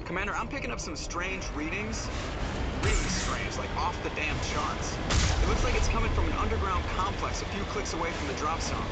Commander, I'm picking up some strange readings. Really strange, like off the damn charts. It looks like it's coming from an underground complex a few clicks away from the drop zone.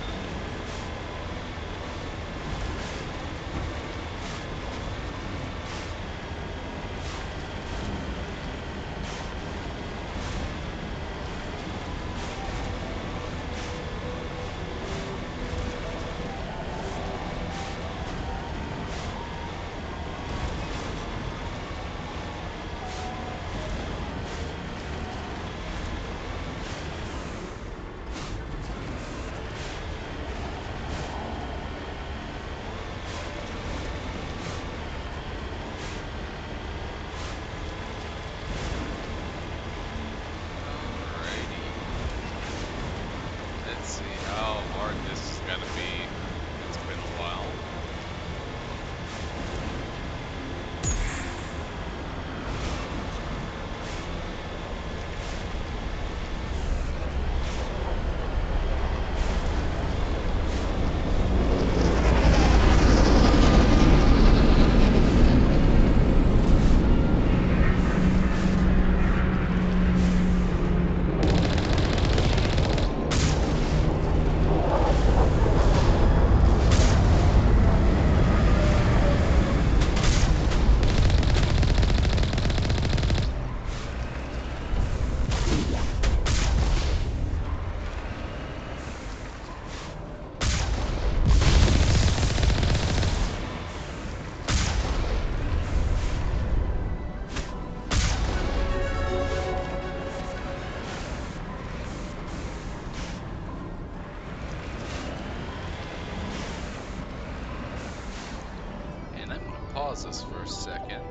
Pause this for a second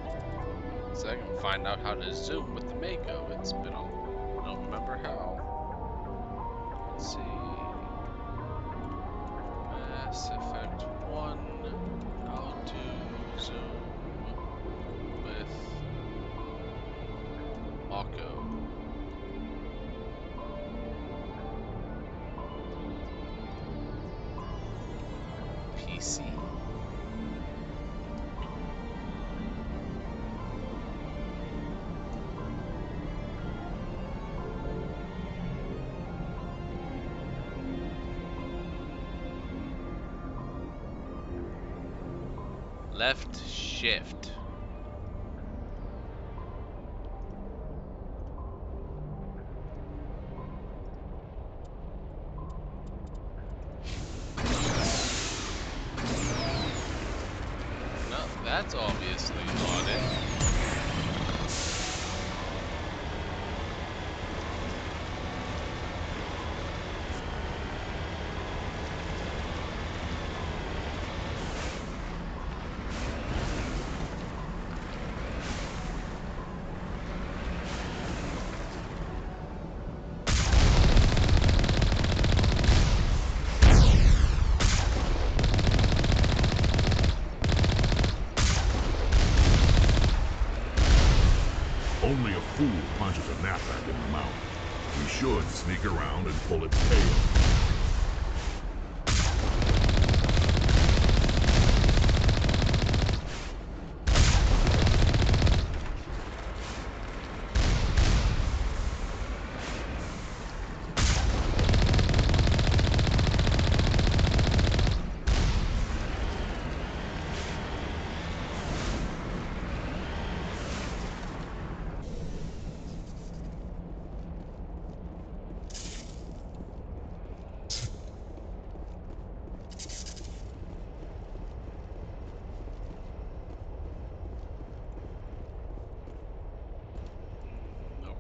so I can find out how to zoom with the Mako. It's been I don't remember how. Let's see. Mass Effect 1. How to zoom with Mako. PC. Left shift. No, that's obviously not it. Only a fool punches a knapsack in the mouth. We should sneak around and pull its tail.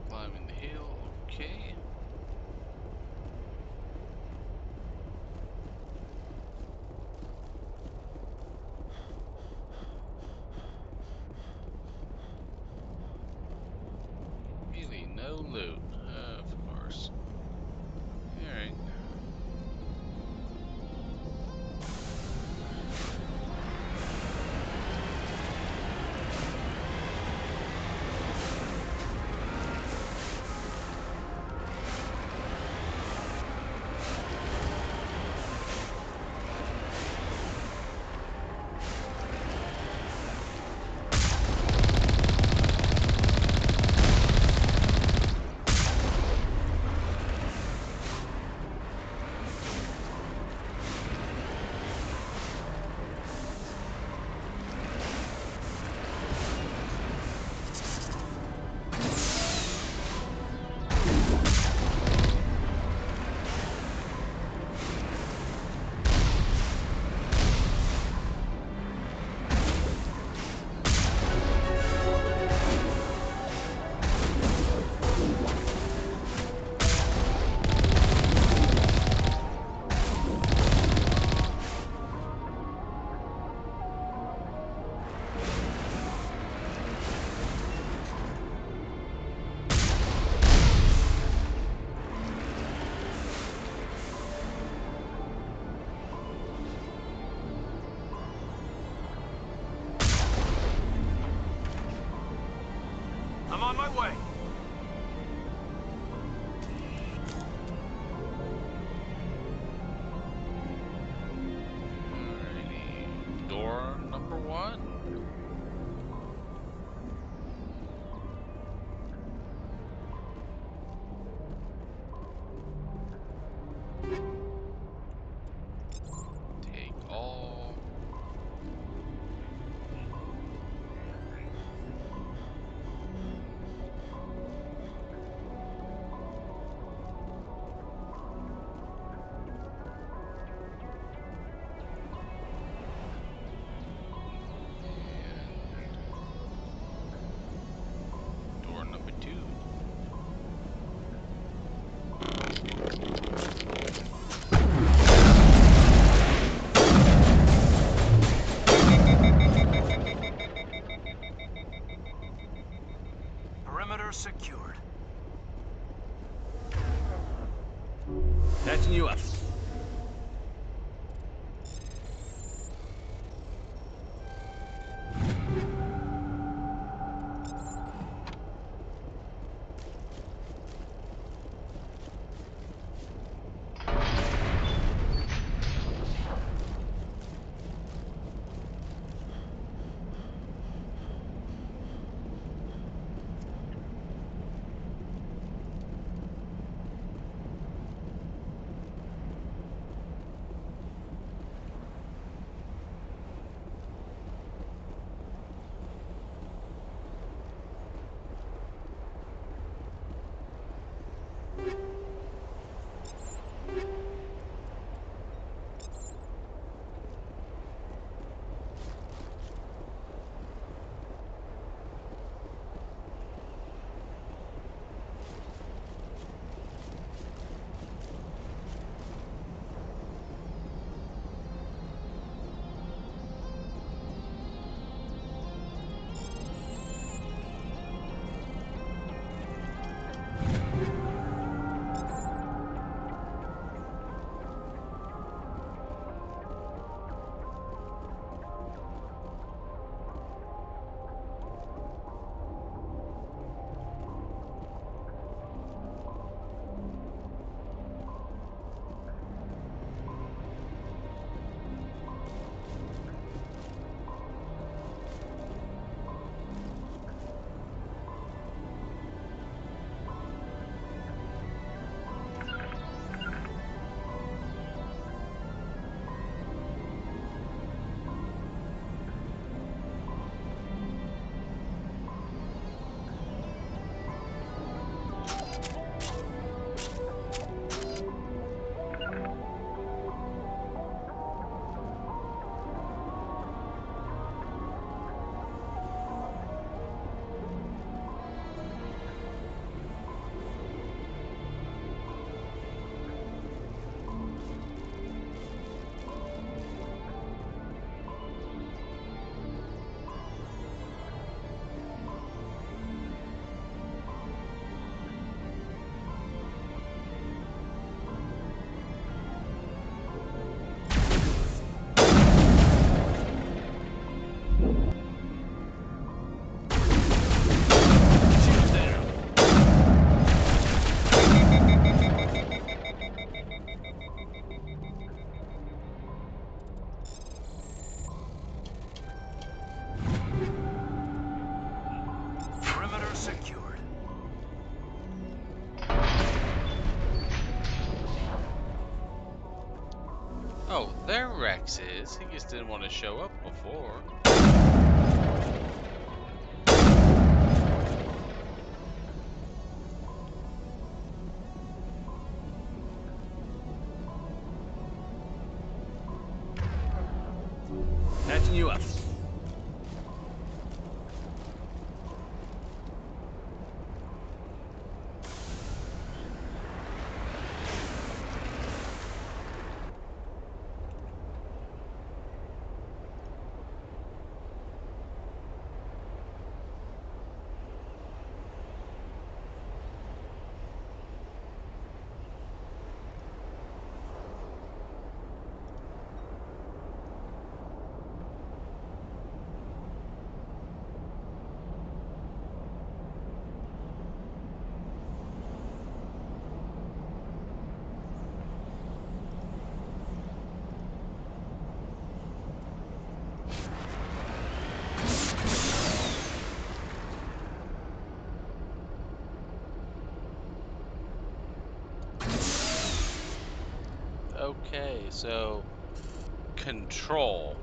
Climbing the hill, okay. Really, no loot, of course. Alright. I'm on my way. Alrighty. Door number 1. Take all. And door number 2. Perimeter secured. Patching you up. Perimeter secured. Oh, there Rex is. He just didn't want to show up before. Patching you up. Okay, so control.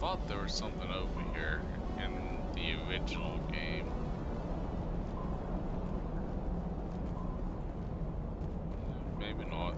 thought there was something over here in the original game. Maybe not.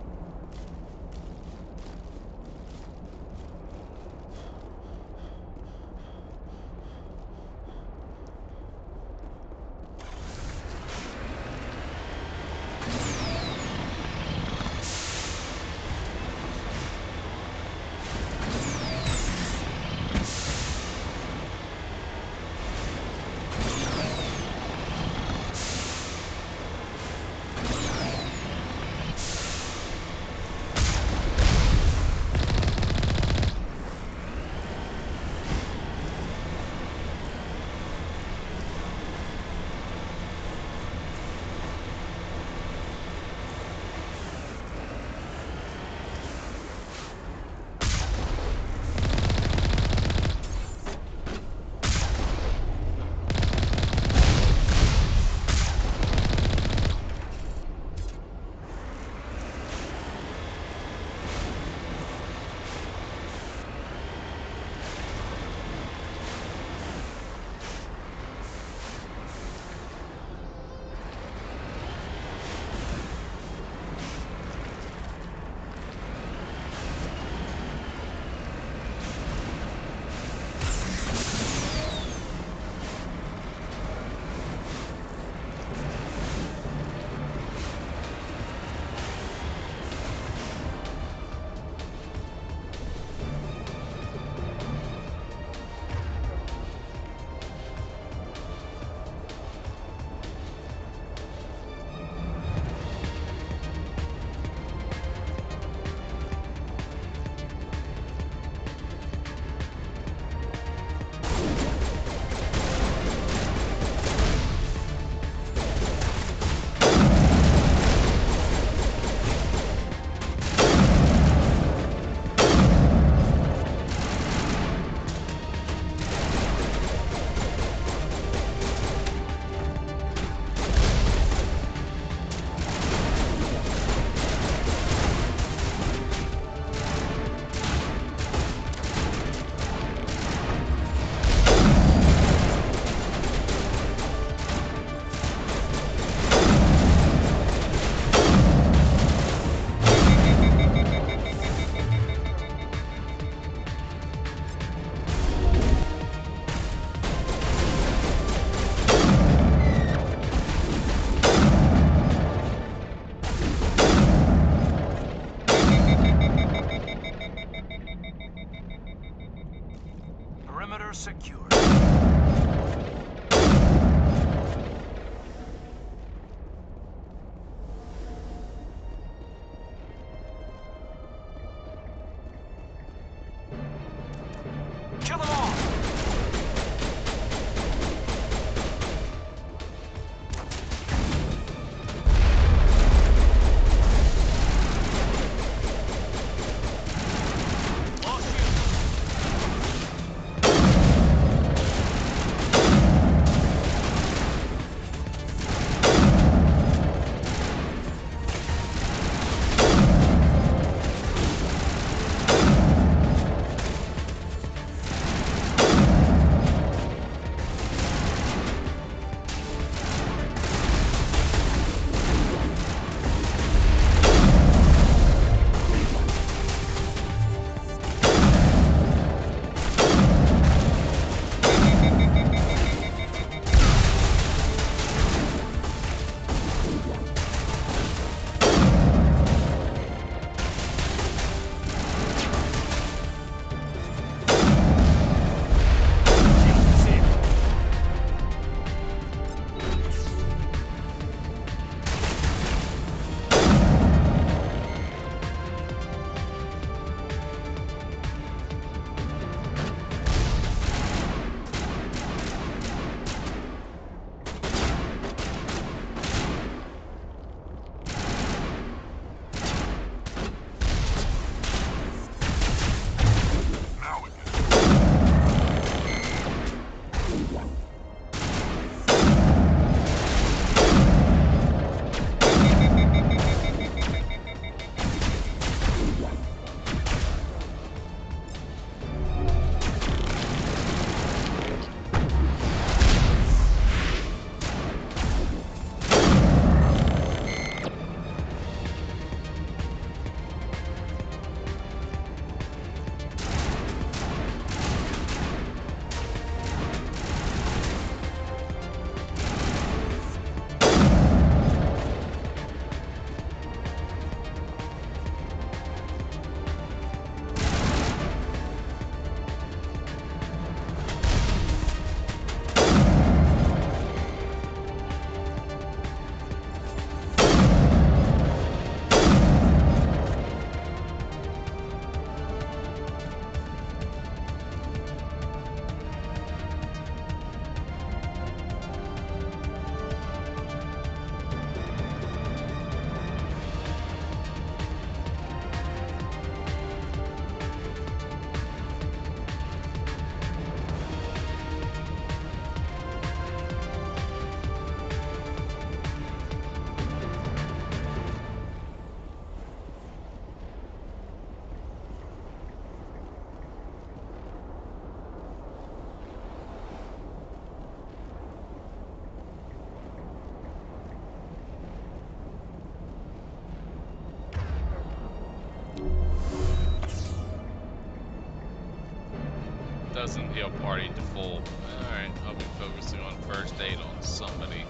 Yo, party to full. Alright, I'll be focusing on first aid on somebody.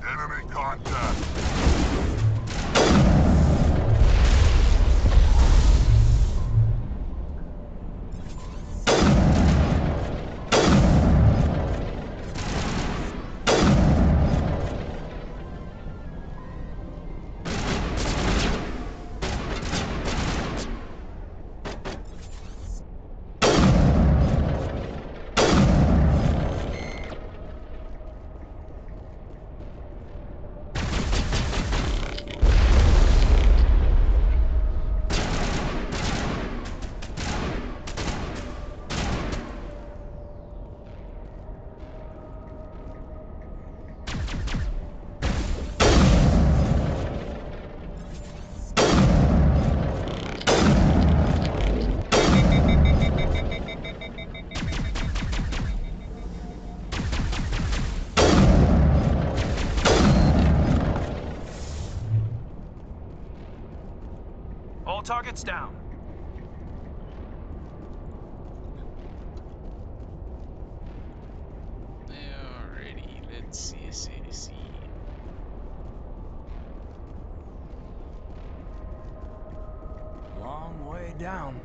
Enemy contact! All targets down. Alrighty, let's see. Long way down.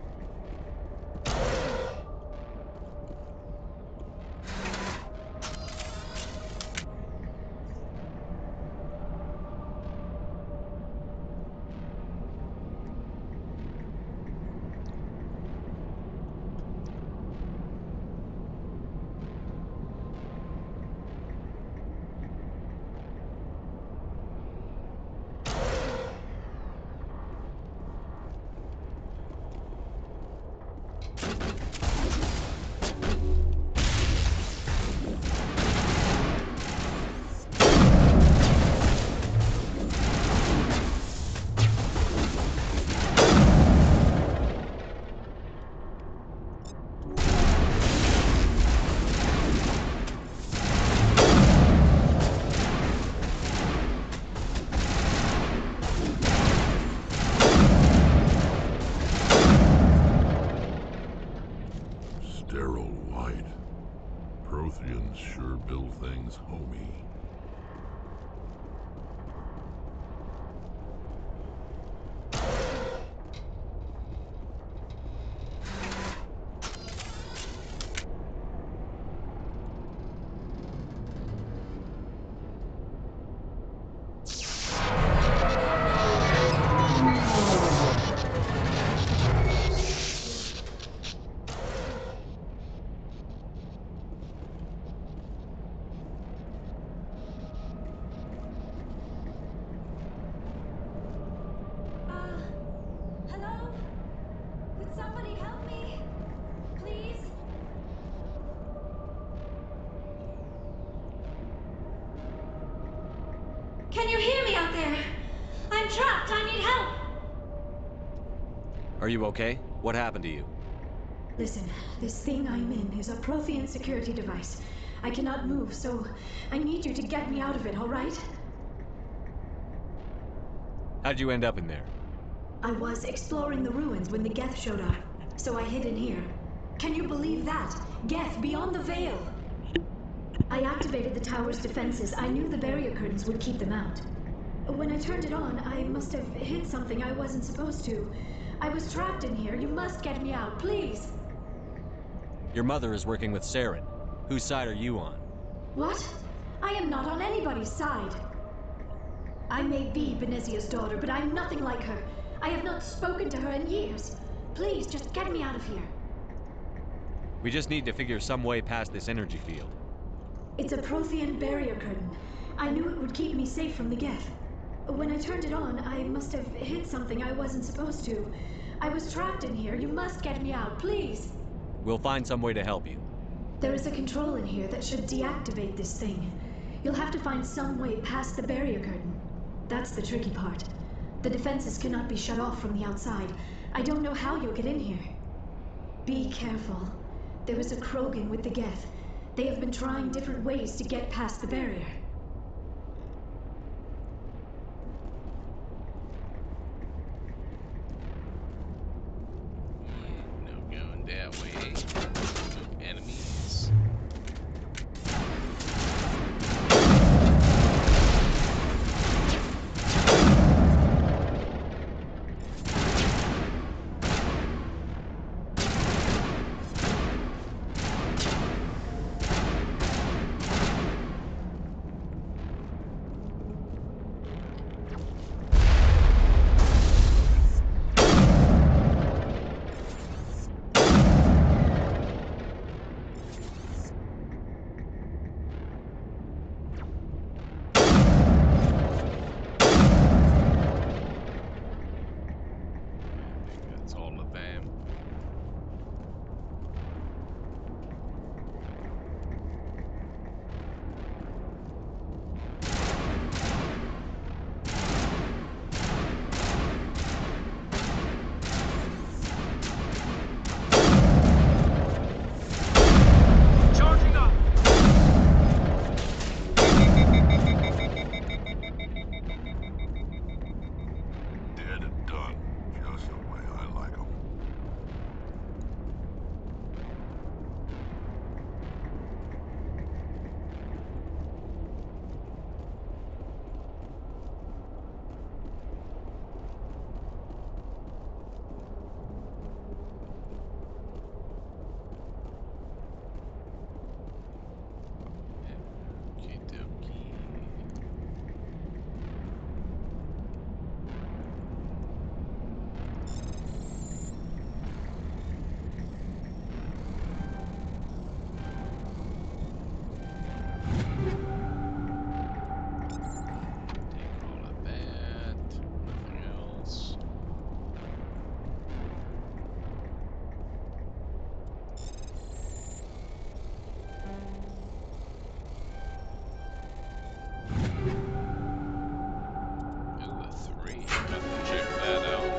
Sterile white. Protheans sure build things homey. Hello? Could somebody help me? Please? Can you hear me out there? I'm trapped. I need help. Are you okay? What happened to you? Listen, this thing I'm in is a Prothean security device. I cannot move, so I need you to get me out of it, all right? How'd you end up in there? I was exploring the ruins when the Geth showed up, so I hid in here. Can you believe that? Geth, beyond the veil! I activated the tower's defenses. I knew the barrier curtains would keep them out. When I turned it on, I must have hit something I wasn't supposed to. I was trapped in here. You must get me out, please! Your mother is working with Saren. Whose side are you on? What? I am not on anybody's side. I may be Benezia's daughter, but I'm nothing like her. I have not spoken to her in years. Please, just get me out of here. We just need to figure some way past this energy field. It's a Prothean barrier curtain. I knew it would keep me safe from the Geth. When I turned it on, I must have hit something I wasn't supposed to. I was trapped in here. You must get me out, please. We'll find some way to help you. There is a control in here that should deactivate this thing. You'll have to find some way past the barrier curtain. That's the tricky part. The defenses cannot be shut off from the outside. I don't know how you'll get in here. Be careful. There is a Krogan with the Geth. They have been trying different ways to get past the barrier. No going that way. Enemies. That's all of them. Charging up! Dead and done. Just the way I like 'em. Okie dokie. Take all of that. Nothing else. Ooh, a 3. Gotta check that out.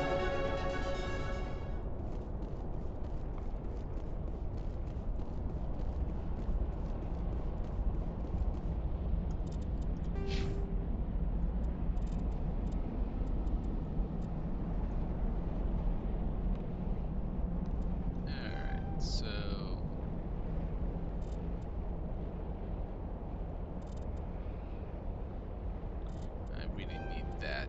Alright, so I really need that.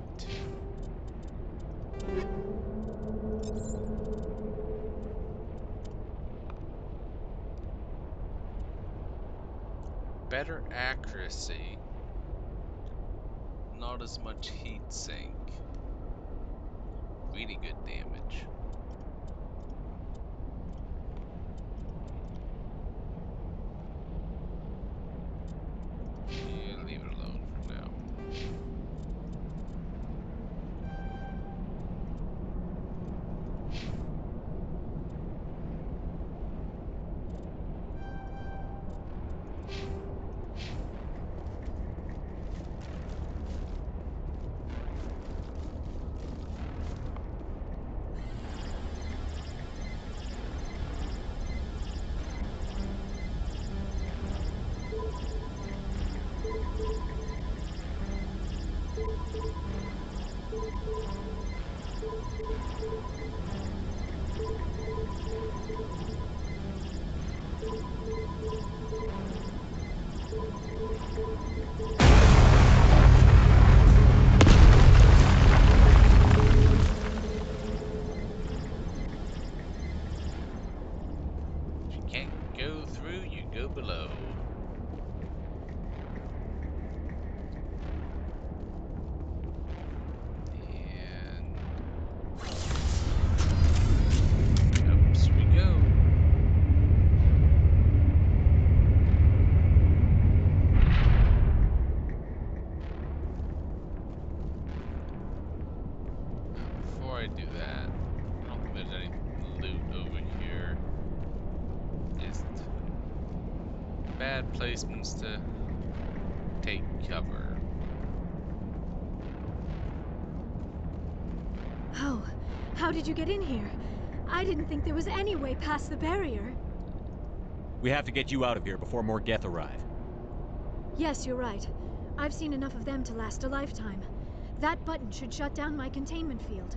Better accuracy. Not as much heat sink. Really good damage. Yeah, leave it alone for now. bad placements to take cover. Oh, how did you get in here? I didn't think there was any way past the barrier. We have to get you out of here before more Geth arrive. Yes, you're right. I've seen enough of them to last a lifetime. That button should shut down my containment field.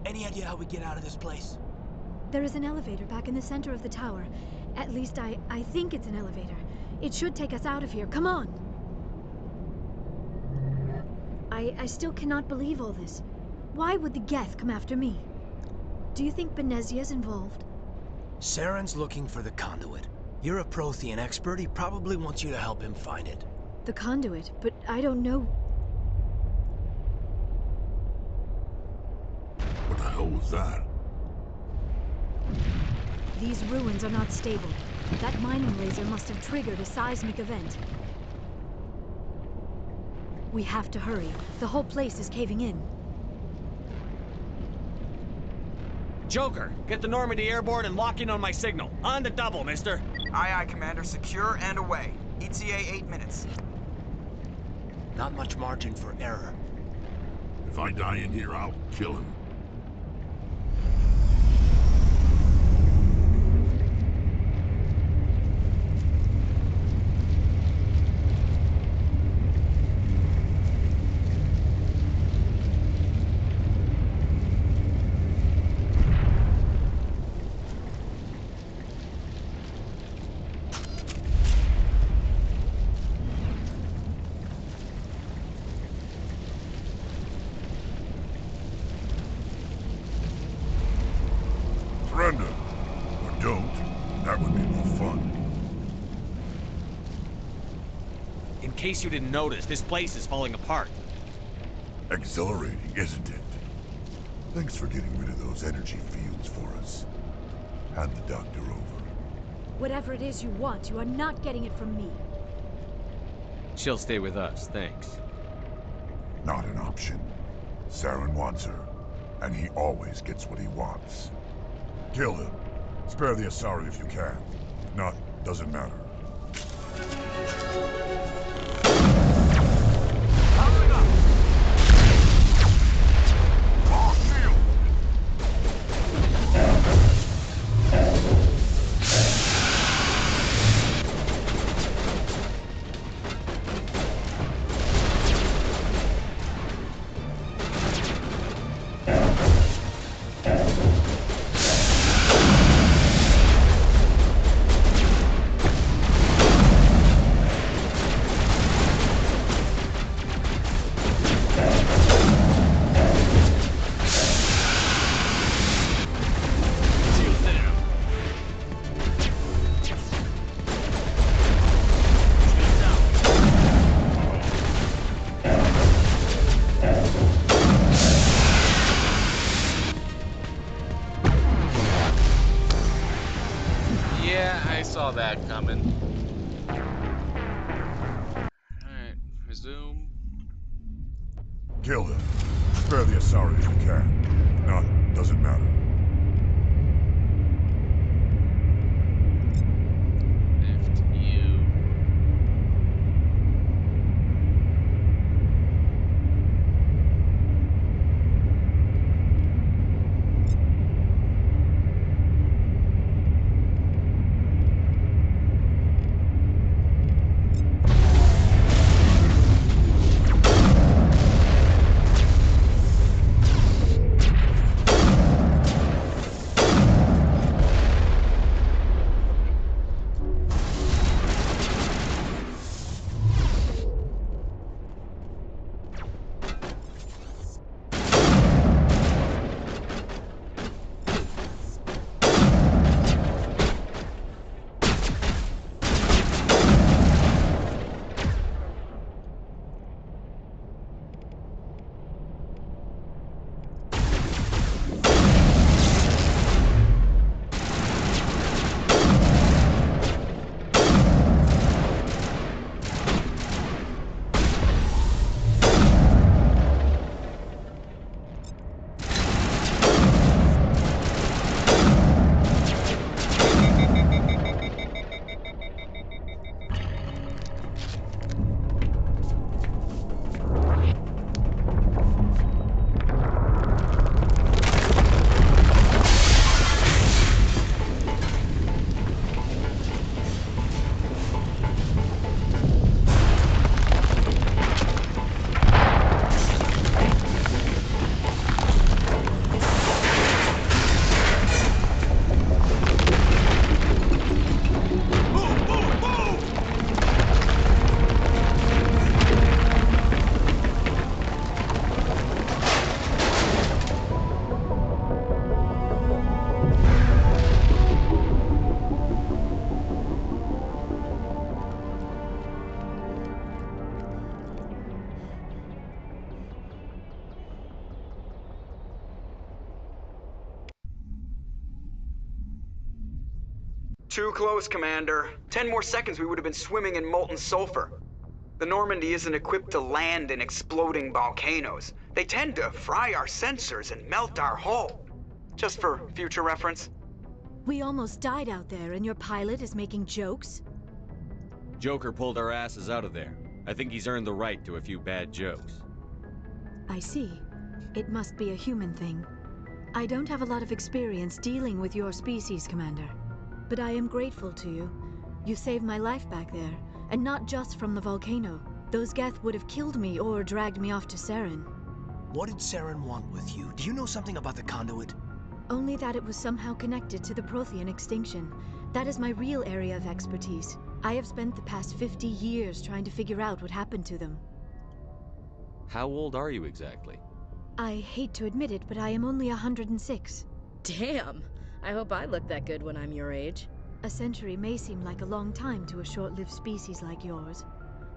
Any idea how we get out of this place? There is an elevator back in the center of the tower. At least I think it's an elevator. It should take us out of here. Come on! I still cannot believe all this. Why would the Geth come after me? Do you think Benezia's involved? Saren's looking for the conduit. You're a Prothean expert. He probably wants you to help him find it. The conduit, but I don't know. What the hell was that? These ruins are not stable. That mining laser must have triggered a seismic event. We have to hurry. The whole place is caving in. Joker, get the Normandy airborne and lock in on my signal. On the double, mister. Aye, aye, Commander. Secure and away. ETA 8 minutes. Not much margin for error. If I die in here, I'll kill him. Surrender. Or don't. That would be more fun. In case you didn't notice, this place is falling apart. Exhilarating, isn't it? Thanks for getting rid of those energy fields for us. Hand the doctor over. Whatever it is you want, you are not getting it from me. She'll stay with us, thanks. Not an option. Saren wants her, and he always gets what he wants. Kill him. Spare the Asari if you can. If not, doesn't matter. Powering up! All shield! Yeah, I saw that coming. Alright, resume. Kill him. Spare the Asari if you can. If not, doesn't matter. Lift you. Too close, Commander. 10 more seconds we would have been swimming in molten sulfur. The Normandy isn't equipped to land in exploding volcanoes. They tend to fry our sensors and melt our hull. Just for future reference. We almost died out there, and your pilot is making jokes? Joker pulled our asses out of there. I think he's earned the right to a few bad jokes. I see. It must be a human thing. I don't have a lot of experience dealing with your species, Commander. But I am grateful to you. You saved my life back there, and not just from the volcano. Those Geth would have killed me or dragged me off to Saren. What did Saren want with you? Do you know something about the conduit? Only that it was somehow connected to the Prothean extinction. That is my real area of expertise. I have spent the past 50 years trying to figure out what happened to them. How old are you exactly? I hate to admit it, but I am only 106. Damn! I hope I look that good when I'm your age. A century may seem like a long time to a short-lived species like yours,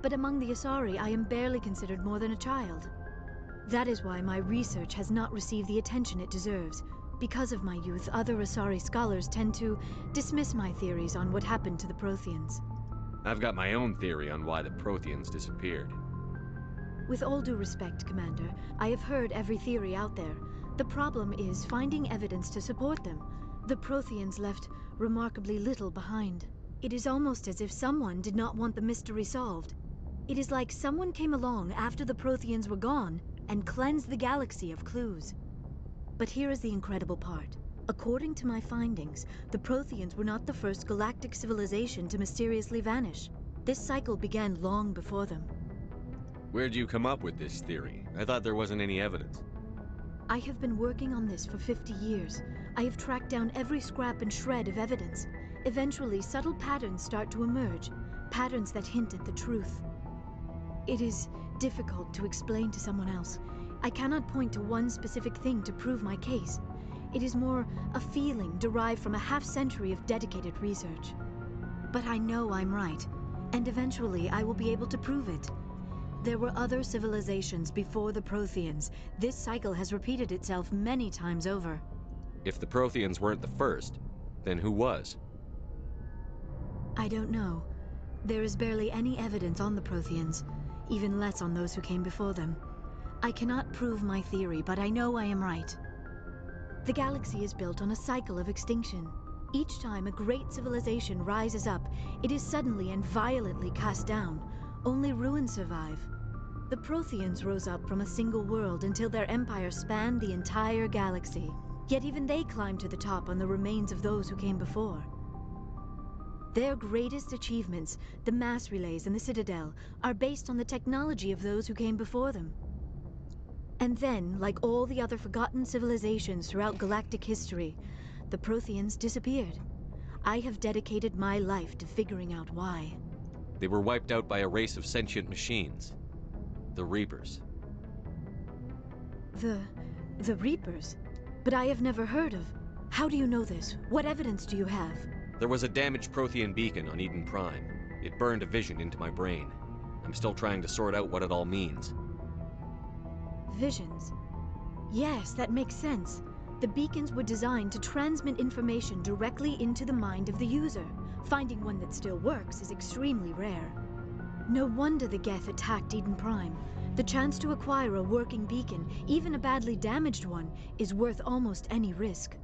but among the Asari I am barely considered more than a child. That is why my research has not received the attention it deserves. Because of my youth, other Asari scholars tend to dismiss my theories on what happened to the Protheans. I've got my own theory on why the Protheans disappeared. With all due respect, Commander, I have heard every theory out there. The problem is finding evidence to support them. The Protheans left remarkably little behind. It is almost as if someone did not want the mystery solved. It is like someone came along after the Protheans were gone and cleansed the galaxy of clues. But here is the incredible part. According to my findings, the Protheans were not the first galactic civilization to mysteriously vanish. This cycle began long before them. Where'd you come up with this theory? I thought there wasn't any evidence. I have been working on this for 50 years. I have tracked down every scrap and shred of evidence. Eventually, subtle patterns start to emerge, patterns that hint at the truth. It is difficult to explain to someone else. I cannot point to one specific thing to prove my case. It is more a feeling derived from a half-century of dedicated research. But I know I'm right, and eventually I will be able to prove it. There were other civilizations before the Protheans. This cycle has repeated itself many times over. If the Protheans weren't the first, then who was? I don't know. There is barely any evidence on the Protheans, even less on those who came before them. I cannot prove my theory, but I know I am right. The galaxy is built on a cycle of extinction. Each time a great civilization rises up, it is suddenly and violently cast down. Only ruins survive. The Protheans rose up from a single world until their empire spanned the entire galaxy. Yet even they climbed to the top on the remains of those who came before. Their greatest achievements, the mass relays and the Citadel, are based on the technology of those who came before them. And then, like all the other forgotten civilizations throughout galactic history, the Protheans disappeared. I have dedicated my life to figuring out why. They were wiped out by a race of sentient machines. The Reapers. The Reapers? But I have never heard of. How do you know this? What evidence do you have? There was a damaged Prothean beacon on Eden Prime. It burned a vision into my brain. I'm still trying to sort out what it all means. Visions. Yes, that makes sense. The beacons were designed to transmit information directly into the mind of the user. Finding one that still works is extremely rare. No wonder the Geth attacked Eden Prime. The chance to acquire a working beacon, even a badly damaged one, is worth almost any risk.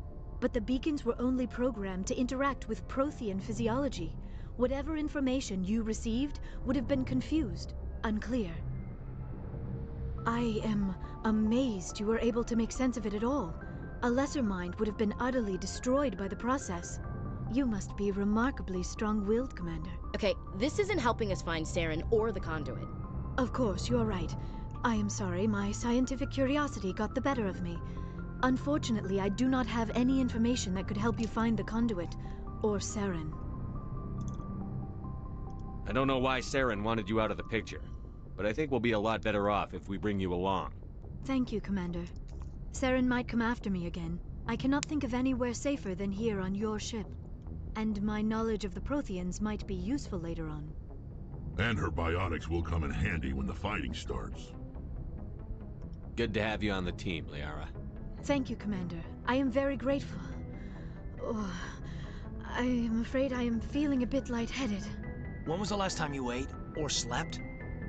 But the beacons were only programmed to interact with Prothean physiology. Whatever information you received would have been confused, unclear. I am amazed you were able to make sense of it at all. A lesser mind would have been utterly destroyed by the process. You must be remarkably strong-willed, Commander. Okay, this isn't helping us find Saren or the conduit. Of course, you're right. I am sorry, my scientific curiosity got the better of me. Unfortunately, I do not have any information that could help you find the conduit, or Saren. I don't know why Saren wanted you out of the picture, but I think we'll be a lot better off if we bring you along. Thank you, Commander. Saren might come after me again. I cannot think of anywhere safer than here on your ship. And my knowledge of the Protheans might be useful later on. And her biotics will come in handy when the fighting starts. Good to have you on the team, Liara. Thank you, Commander. I am very grateful. Oh, I am afraid I am feeling a bit lightheaded. When was the last time you ate or slept?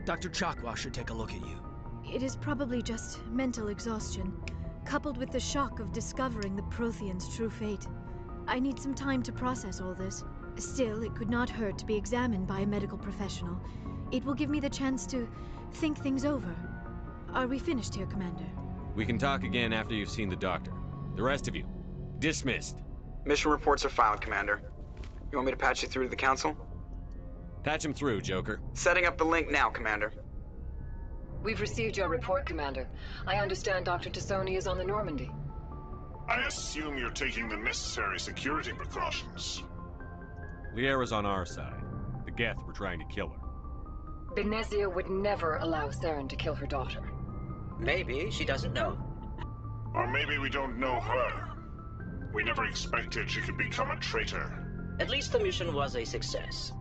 Dr. Chakwa should take a look at you. It is probably just mental exhaustion, coupled with the shock of discovering the Prothean's true fate. I need some time to process all this. Still, it could not hurt to be examined by a medical professional. It will give me the chance to think things over. Are we finished here, Commander? We can talk again after you've seen the doctor. The rest of you, dismissed. Mission reports are filed, Commander. You want me to patch you through to the Council? Patch him through, Joker. Setting up the link now, Commander. We've received your report, Commander. I understand Dr. Tassoni is on the Normandy. I assume you're taking the necessary security precautions. Liara's on our side. The Geth were trying to kill her. Benezia would never allow Saren to kill her daughter. Maybe she doesn't know. Or maybe we don't know her. We never expected she could become a traitor. At least the mission was a success.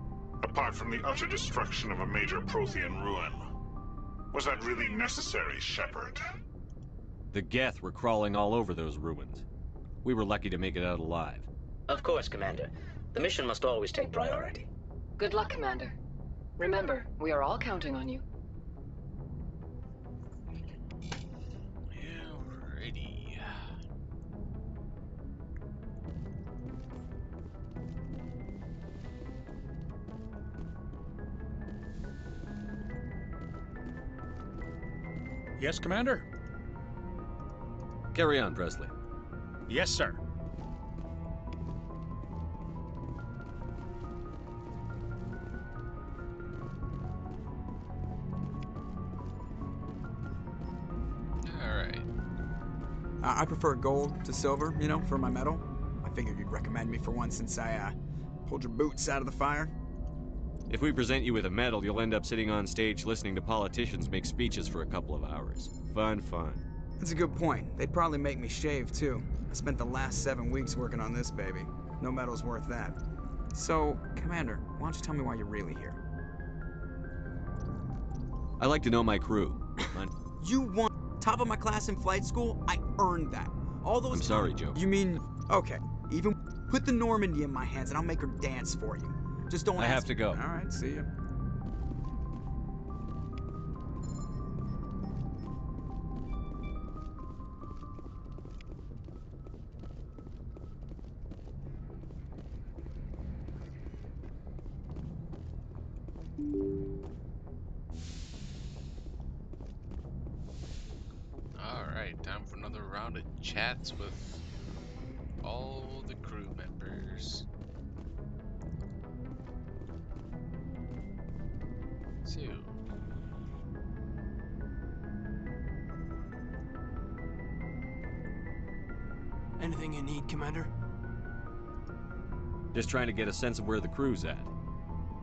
Apart from the utter destruction of a major Prothean ruin. Was that really necessary, Shepard? The Geth were crawling all over those ruins. We were lucky to make it out alive. Of course, Commander. The mission must always take priority. Good luck, Commander. Remember, we are all counting on you. Alrighty. Yes, Commander? Carry on, Presley. Yes, sir. Alright. I prefer gold to silver, you know, for my medal. I figured you'd recommend me for one since I, pulled your boots out of the fire. If we present you with a medal, you'll end up sitting on stage listening to politicians make speeches for a couple of hours. Fun, fun. That's a good point. They'd probably make me shave, too. I spent the last 7 weeks working on this baby. No medal's worth that. So, Commander, why don't you tell me why you're really here? I like to know my crew. You won top of my class in flight school? I earned that. All those I'm sorry, Joe. You mean, okay, even put the Normandy in my hands and I'll make her dance for you. Just don't I have to go. All right, see ya. Alright, time for another round of chats with all the crew members. So, Anything you need, Commander? Just trying to get a sense of where the crew's at.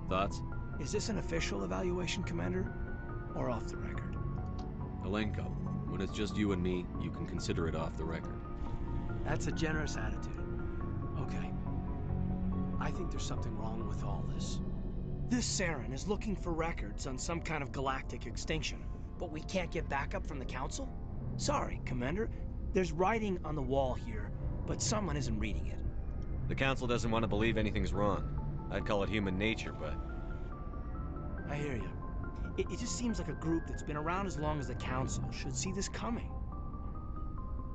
Thoughts? Is this an official evaluation, Commander? Or off the record? Alenko, when it's just you and me, you can consider it off the record. That's a generous attitude. Okay. I think there's something wrong with all this. This Saren is looking for records on some kind of galactic extinction, but we can't get backup from the Council? Sorry, Commander. There's writing on the wall here, but someone isn't reading it. The Council doesn't want to believe anything's wrong. I'd call it human nature, but... I hear you. It just seems like a group that's been around as long as the Council should see this coming.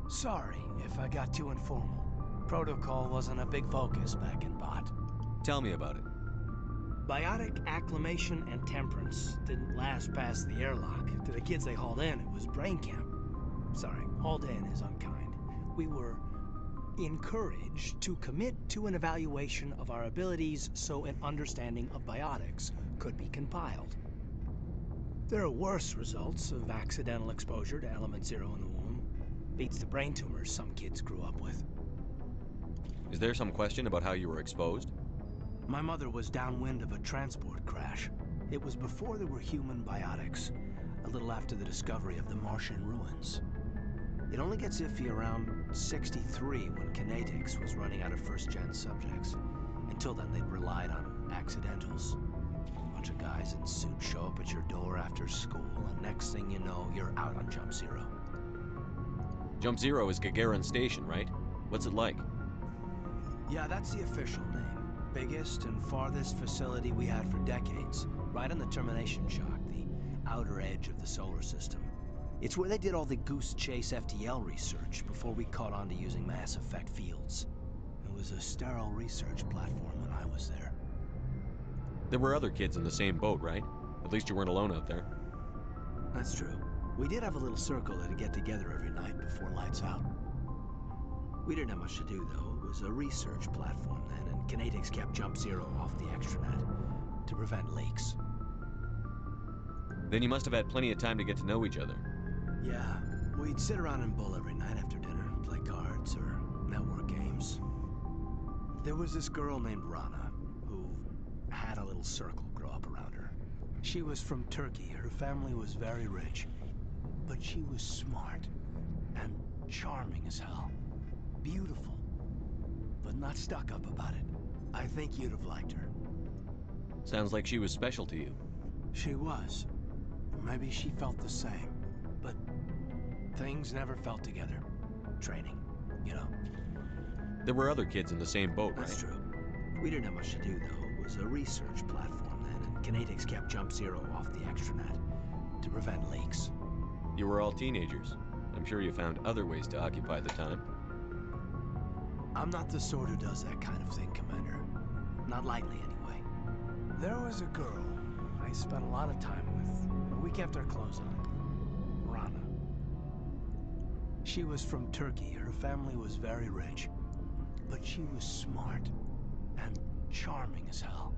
Sorry if I got too informal. Protocol wasn't a big focus back in Bot. Tell me about it. Biotic acclimation and temperance didn't last past the airlock. To the kids they hauled in, it was brain camp. Sorry, hauled in is unkind. We were encouraged to commit to an evaluation of our abilities so an understanding of biotics could be compiled. There are worse results of accidental exposure to element 0 in the womb. Beats the brain tumors some kids grew up with. Is there some question about how you were exposed? My mother was downwind of a transport crash. It was before there were human biotics, a little after the discovery of the Martian ruins. It only gets iffy around 63 when Kinetics was running out of first-gen subjects. Until then, they'd relied on accidentals. A bunch of guys in suits show up at your door after school, and next thing you know, you're out on Jump Zero. Jump Zero is Gagarin Station, right? What's it like? Yeah, that's the official name. biggest and farthest facility we had for decades, right on the termination shock, the outer edge of the solar system. It's where they did all the Goose Chase FTL research before we caught on to using mass effect fields. It was a sterile research platform when I was there. There were other kids in the same boat, right? At least you weren't alone out there. That's true. We did have a little circle that'd get together every night before lights out. We didn't have much to do, though. It was a research platform then, and Kinetics kept Jump Zero off the extranet to prevent leaks. Then you must have had plenty of time to get to know each other. Yeah, we'd sit around and bull every night after dinner, play cards or network games. There was this girl named Rana, who had a little circle grow up around her. She was from Turkey. Her family was very rich, but she was smart and charming as hell. Beautiful, but not stuck up about it. I think you'd have liked her. Sounds like she was special to you. She was. Maybe she felt the same, but things never felt together. Training, you know. There were other kids in the same boat, right? That's true. We didn't have much to do, though. It was a research platform then, and Kinetics kept Jump Zero off the extranet to prevent leaks. You were all teenagers. I'm sure you found other ways to occupy the time. I'm not the sort who does that kind of thing, Commander. Not lightly, anyway. There was a girl I spent a lot of time with, but we kept our clothes on. Rana. She was from Turkey. Her family was very rich, but she was smart and charming as hell.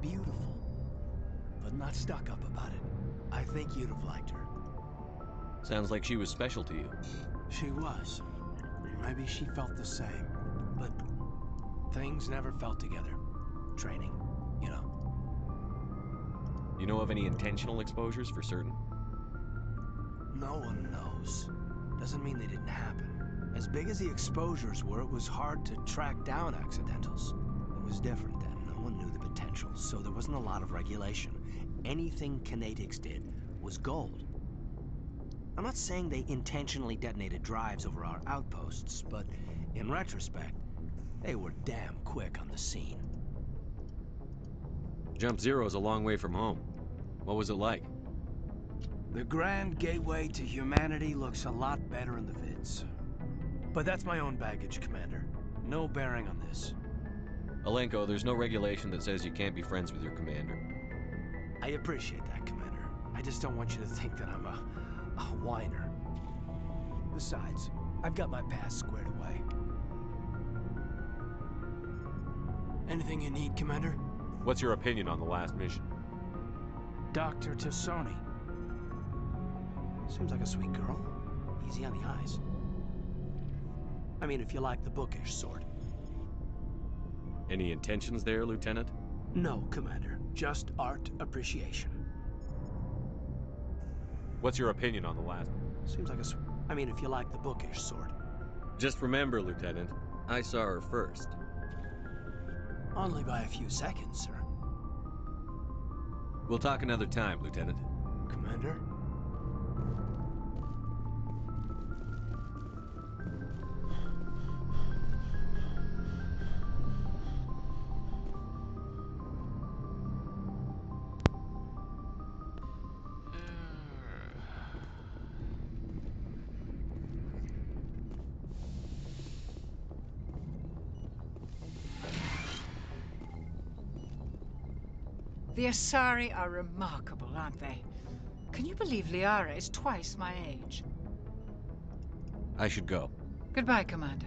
Beautiful, but not stuck up about it. I think you'd have liked her. Sounds like she was special to you. She was. Maybe she felt the same, but things never felt together. Training, you know. You know of any intentional exposures for certain? No one knows. Doesn't mean they didn't happen. As big as the exposures were, it was hard to track down accidentals. It was different then. No one knew the potential, so there wasn't a lot of regulation. Anything Kinetics did was gold. I'm not saying they intentionally detonated drives over our outposts, but in retrospect, they were damn quick on the scene. Jump Zero's a long way from home. What was it like? The grand gateway to humanity looks a lot better in the vids. But that's my own baggage, Commander. No bearing on this. Alenko, there's no regulation that says you can't be friends with your commander. I appreciate that, Commander. I just don't want you to think that I'm a whiner. Besides, I've got my past squared away. Anything you need, Commander? What's your opinion on the last mission? Dr. Tassoni. Seems like a sweet girl. Easy on the eyes. I mean, if you like the bookish sort. Any intentions there, Lieutenant? No, Commander. Just art appreciation. What's your opinion on the last? Seems like a I mean, if you like the bookish sort. Just remember, Lieutenant, I saw her first. Only by a few seconds, sir. We'll talk another time, Lieutenant. Commander? The Asari are remarkable, aren't they? Can you believe Liara is twice my age? I should go. Goodbye, Commander.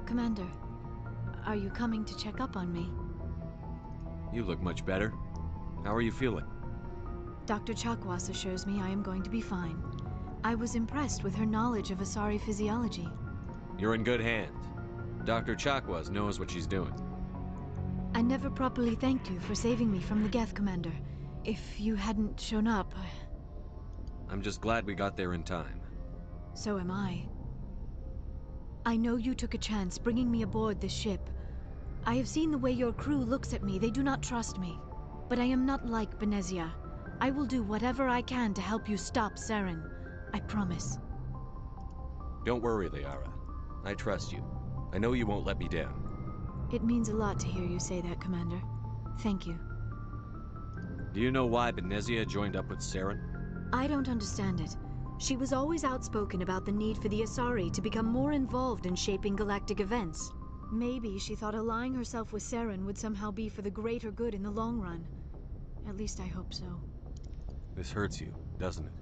Commander, are you coming to check up on me? You look much better. How are you feeling? Dr. Chakwas assures me I am going to be fine. I was impressed with her knowledge of Asari physiology. You're in good hands. Dr. Chakwas knows what she's doing. I never properly thanked you for saving me from the Geth, Commander. If you hadn't shown up, I'm just glad we got there in time. So am I. I know you took a chance bringing me aboard this ship. I have seen the way your crew looks at me. They do not trust me. But I am not like Benezia. I will do whatever I can to help you stop Saren. I promise. Don't worry, Liara. I trust you. I know you won't let me down. It means a lot to hear you say that, Commander. Thank you. Do you know why Benezia joined up with Saren? I don't understand it. She was always outspoken about the need for the Asari to become more involved in shaping galactic events. Maybe she thought allying herself with Saren would somehow be for the greater good in the long run. At least I hope so. This hurts you, doesn't it?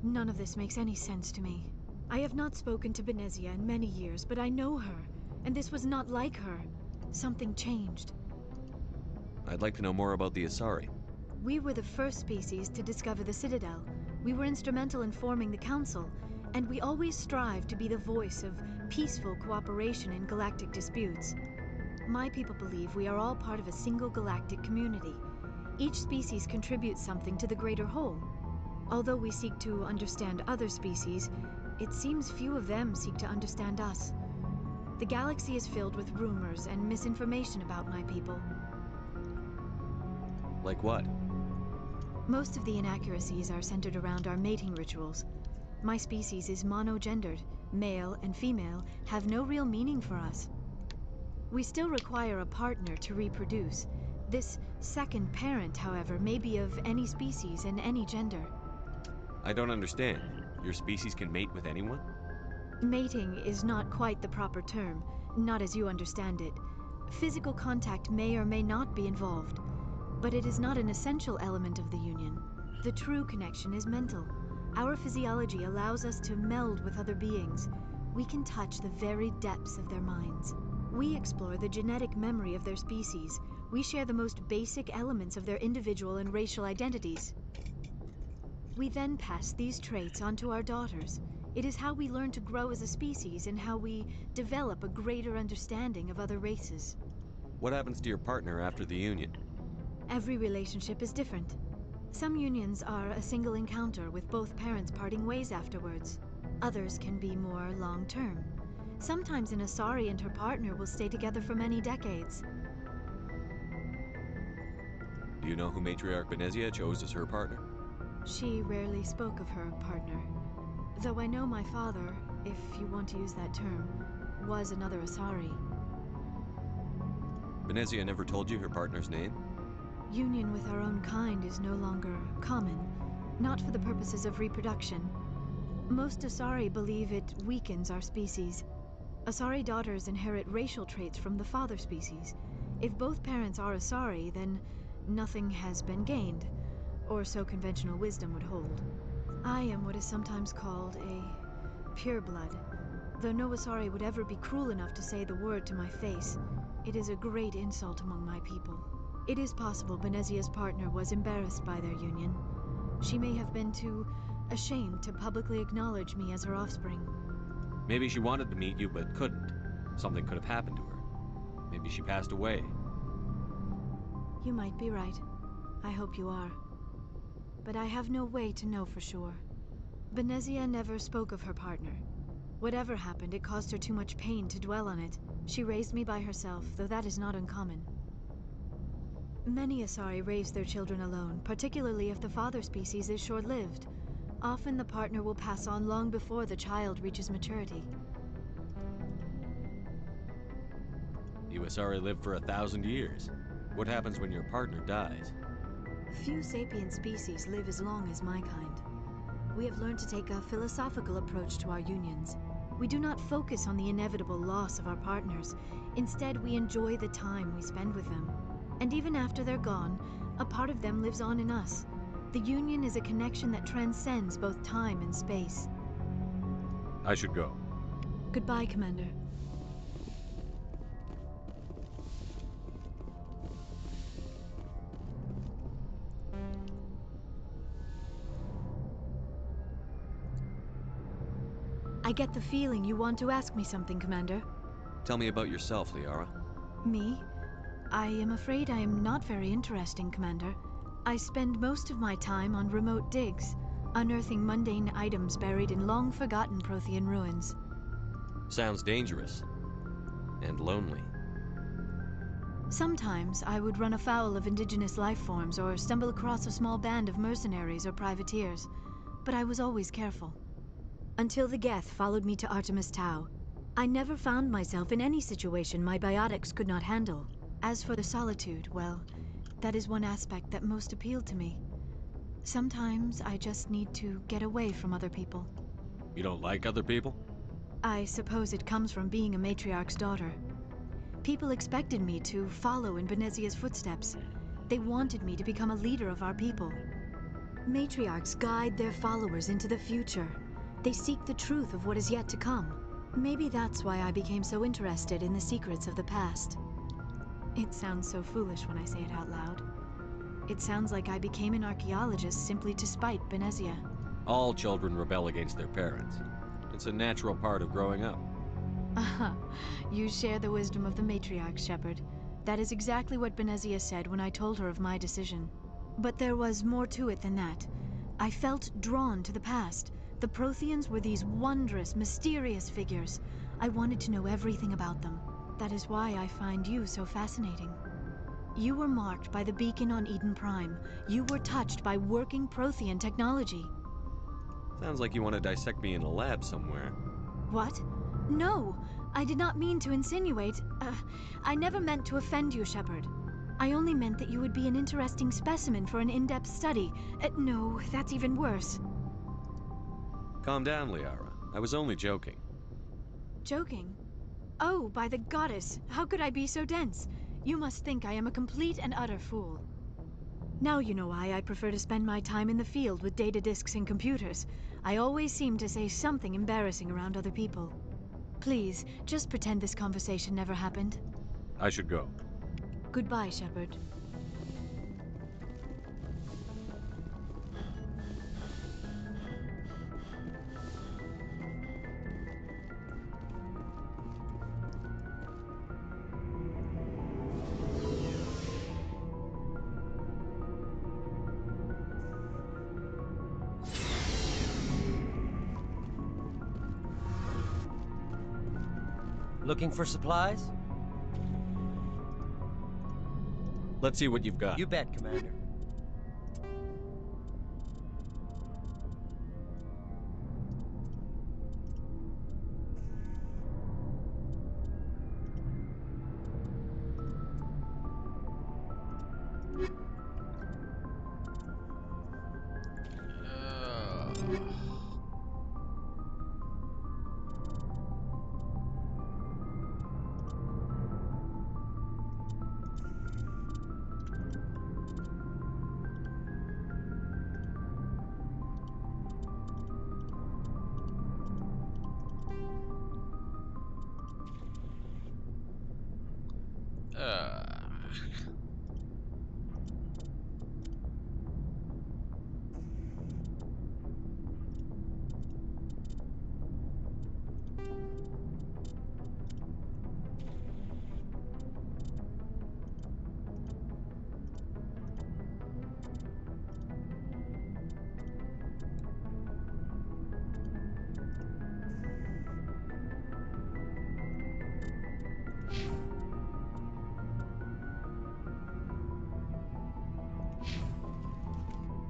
None of this makes any sense to me. I have not spoken to Benezia in many years, but I know her, and this was not like her. Something changed. I'd like to know more about the Asari. We were the first species to discover the Citadel. We were instrumental in forming the Council, and we always strive to be the voice of peaceful cooperation in galactic disputes. My people believe we are all part of a single galactic community. Each species contributes something to the greater whole. Although we seek to understand other species, it seems few of them seek to understand us. The galaxy is filled with rumors and misinformation about my people. Like what? Most of the inaccuracies are centered around our mating rituals. My species is monogendered. Male and female have no real meaning for us. We still require a partner to reproduce. This second parent, however, may be of any species and any gender. I don't understand. Your species can mate with anyone? Mating is not quite the proper term, not as you understand it. Physical contact may or may not be involved, but it is not an essential element of the union. The true connection is mental. Our physiology allows us to meld with other beings. We can touch the very depths of their minds. We explore the genetic memory of their species. We share the most basic elements of their individual and racial identities. We then pass these traits on to our daughters. It is how we learn to grow as a species and how we develop a greater understanding of other races. What happens to your partner after the union? Every relationship is different. Some unions are a single encounter with both parents parting ways afterwards. Others can be more long-term. Sometimes an Asari and her partner will stay together for many decades. Do you know who Matriarch Benezia chose as her partner? She rarely spoke of her partner. Though I know my father, if you want to use that term, was another Asari. Benezia never told you her partner's name? Union with our own kind is no longer common, not for the purposes of reproduction. Most Asari believe it weakens our species. Asari daughters inherit racial traits from the father species. If both parents are Asari, then nothing has been gained, or so conventional wisdom would hold. I am what is sometimes called a pureblood. Though no Asari would ever be cruel enough to say the word to my face, it is a great insult among my people. It is possible Benezia's partner was embarrassed by their union. She may have been too ashamed to publicly acknowledge me as her offspring. Maybe she wanted to meet you but couldn't. Something could have happened to her. Maybe she passed away. You might be right. I hope you are. But I have no way to know for sure. Benezia never spoke of her partner. Whatever happened, it caused her too much pain to dwell on it. She raised me by herself, though that is not uncommon. Many Asari raise their children alone, particularly if the father species is short-lived. Often the partner will pass on long before the child reaches maturity. You Asari live for 1,000 years. What happens when your partner dies? Few sapient species live as long as my kind. We have learned to take a philosophical approach to our unions. We do not focus on the inevitable loss of our partners. Instead, we enjoy the time we spend with them. And even after they're gone, a part of them lives on in us. The union is a connection that transcends both time and space. I should go. Goodbye, Commander. I get the feeling you want to ask me something, Commander. Tell me about yourself, Liara. Me? I am afraid I am not very interesting, Commander. I spend most of my time on remote digs, unearthing mundane items buried in long-forgotten Prothean ruins. Sounds dangerous. And lonely. Sometimes I would run afoul of indigenous life forms or stumble across a small band of mercenaries or privateers, but I was always careful. Until the Geth followed me to Artemis Tau, I never found myself in any situation my biotics could not handle. As for the solitude, well, that is one aspect that most appealed to me. Sometimes I just need to get away from other people. You don't like other people? I suppose it comes from being a matriarch's daughter. People expected me to follow in Benezia's footsteps. They wanted me to become a leader of our people. Matriarchs guide their followers into the future. They seek the truth of what is yet to come. Maybe that's why I became so interested in the secrets of the past. It sounds so foolish when I say it out loud. It sounds like I became an archaeologist simply to spite Benezia. All children rebel against their parents. It's a natural part of growing up. You share the wisdom of the matriarch, Shepard. That is exactly what Benezia said when I told her of my decision. But there was more to it than that. I felt drawn to the past. The Protheans were these wondrous, mysterious figures. I wanted to know everything about them. That is why I find you so fascinating. You were marked by the beacon on Eden Prime. You were touched by working Prothean technology. Sounds like you want to dissect me in a lab somewhere. What? No! I did not mean to insinuate. I never meant to offend you, Shepard. I only meant that you would be an interesting specimen for an in-depth study. No, that's even worse. Calm down, Liara. I was only joking. Joking? Oh, by the goddess, how could I be so dense? You must think I am a complete and utter fool. Now you know why I prefer to spend my time in the field with data disks and computers. I always seem to say something embarrassing around other people. Please, just pretend this conversation never happened. I should go. Goodbye, Shepard. Looking for supplies? Let's see what you've got. You bet, Commander.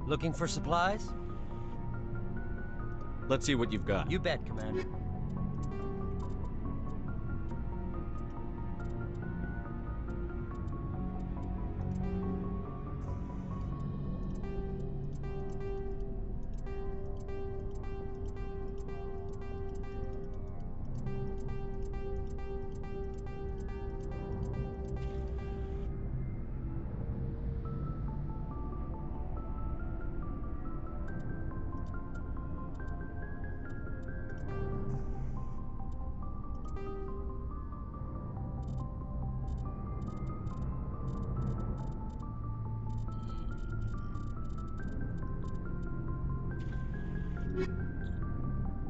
Looking for supplies? Let's see what you've got. You bet, Commander.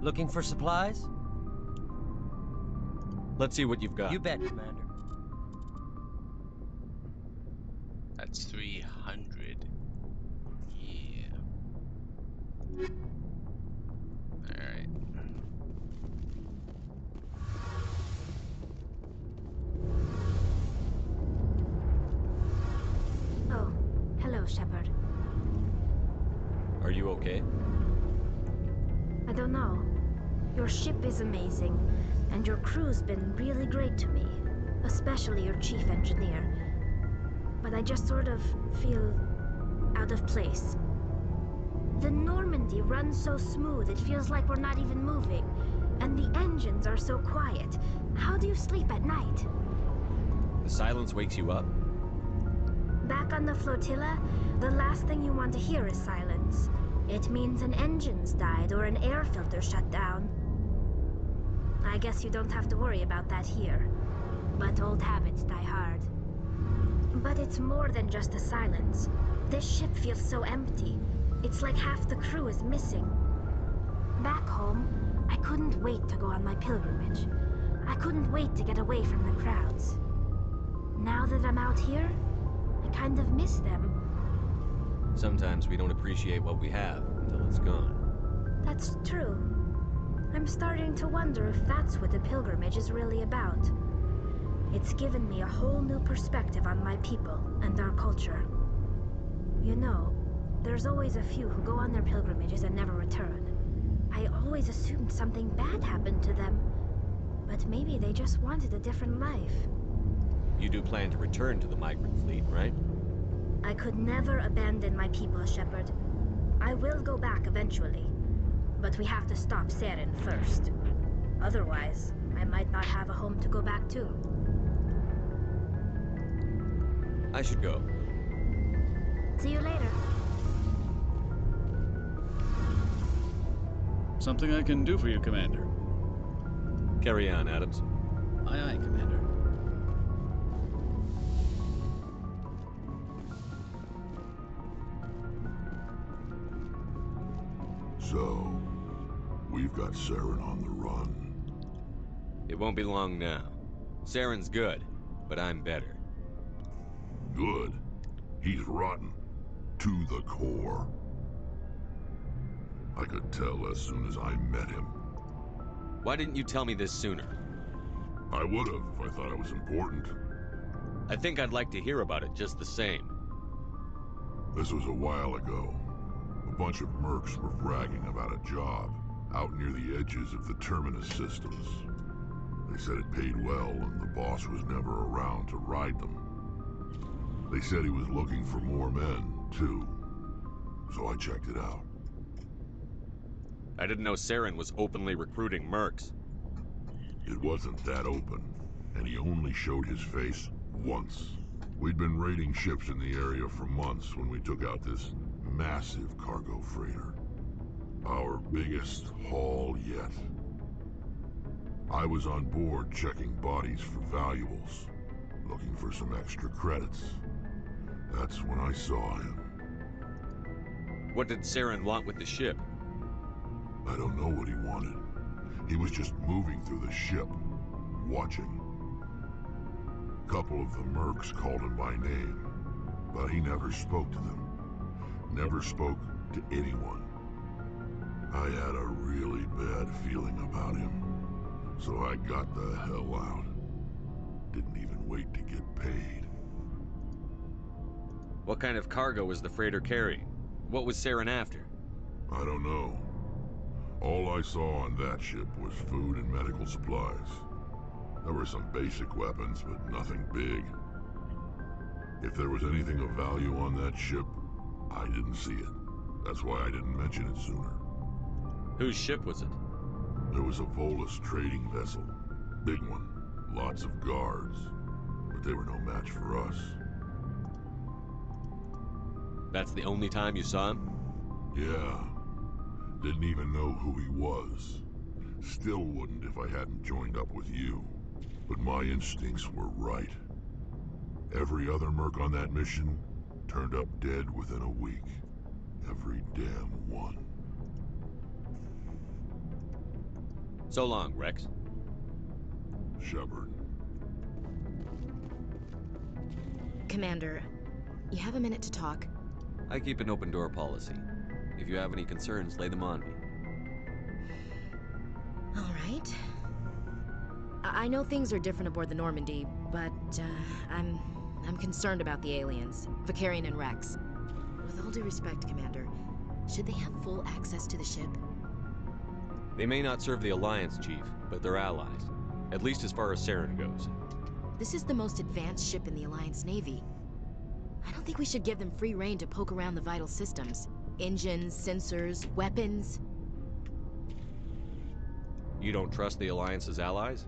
Looking for supplies? Let's see what you've got. You bet, Commander. That's 300. Yeah. Alright. Are you okay? I don't know. Your ship is amazing, and your crew's been really great to me, especially your chief engineer. But I just sort of feel out of place. The Normandy runs so smooth it feels like we're not even moving, and the engines are so quiet. How do you sleep at night? The silence wakes you up? Back on the flotilla, the last thing you want to hear is silence. It means an engine's died or an air filter shut down. I guess you don't have to worry about that here. But old habits die hard. But it's more than just the silence. This ship feels so empty. It's like half the crew is missing. Back home, I couldn't wait to go on my pilgrimage. I couldn't wait to get away from the crowds. Now that I'm out here, I kind of miss them. Sometimes we don't appreciate what we have until it's gone. That's true. I'm starting to wonder if that's what the pilgrimage is really about. It's given me a whole new perspective on my people and our culture. You know, there's always a few who go on their pilgrimages and never return. I always assumed something bad happened to them, but maybe they just wanted a different life. You do plan to return to the migrant fleet, right? I could never abandon my people, Shepard. I will go back eventually, but we have to stop Saren first. Otherwise, I might not have a home to go back to. I should go. See you later. Something I can do for you, Commander. Carry on, Adams. Aye, aye, Commander. So, we've got Saren on the run. It won't be long now. Saren's good, but I'm better. Good? He's rotten. To the core. I could tell as soon as I met him. Why didn't you tell me this sooner? I would have if I thought it was important. I think I'd like to hear about it just the same. This was a while ago. A bunch of mercs were bragging about a job out near the edges of the Terminus systems. They said it paid well and the boss was never around to ride them. They said he was looking for more men, too. So I checked it out. I didn't know Saren was openly recruiting mercs. It wasn't that open, and he only showed his face once. We'd been raiding ships in the area for months when we took out this massive cargo freighter. Our biggest haul yet. I was on board checking bodies for valuables, looking for some extra credits. That's when I saw him. What did Saren want with the ship? I don't know what he wanted. He was just moving through the ship, watching. A couple of the mercs called him by name, but he never spoke to them. Never spoke to anyone. I had a really bad feeling about him, so I got the hell out. Didn't even wait to get paid. What kind of cargo was the freighter carrying? What was Saren after? I don't know. All I saw on that ship was food and medical supplies. There were some basic weapons, but nothing big. If there was anything of value on that ship, I didn't see it. That's why I didn't mention it sooner. Whose ship was it? There was a Volus trading vessel. Big one. Lots of guards. But they were no match for us. That's the only time you saw him? Yeah. Didn't even know who he was. Still wouldn't if I hadn't joined up with you. But my instincts were right. Every other merc on that mission turned up dead within a week. Every damn one. So long, Rex. Shepard. Commander, you have a minute to talk? I keep an open door policy. If you have any concerns, lay them on me. All right. I know things are different aboard the Normandy, but I'm concerned about the aliens, Vicarian and Rex. With all due respect, Commander, Should they have full access to the ship? They may not serve the Alliance, Chief, but they're allies. At least as far as Saren goes. This is the most advanced ship in the Alliance Navy. I don't think we should give them free rein to poke around the vital systems. Engines, sensors, weapons. You don't trust the Alliance's allies?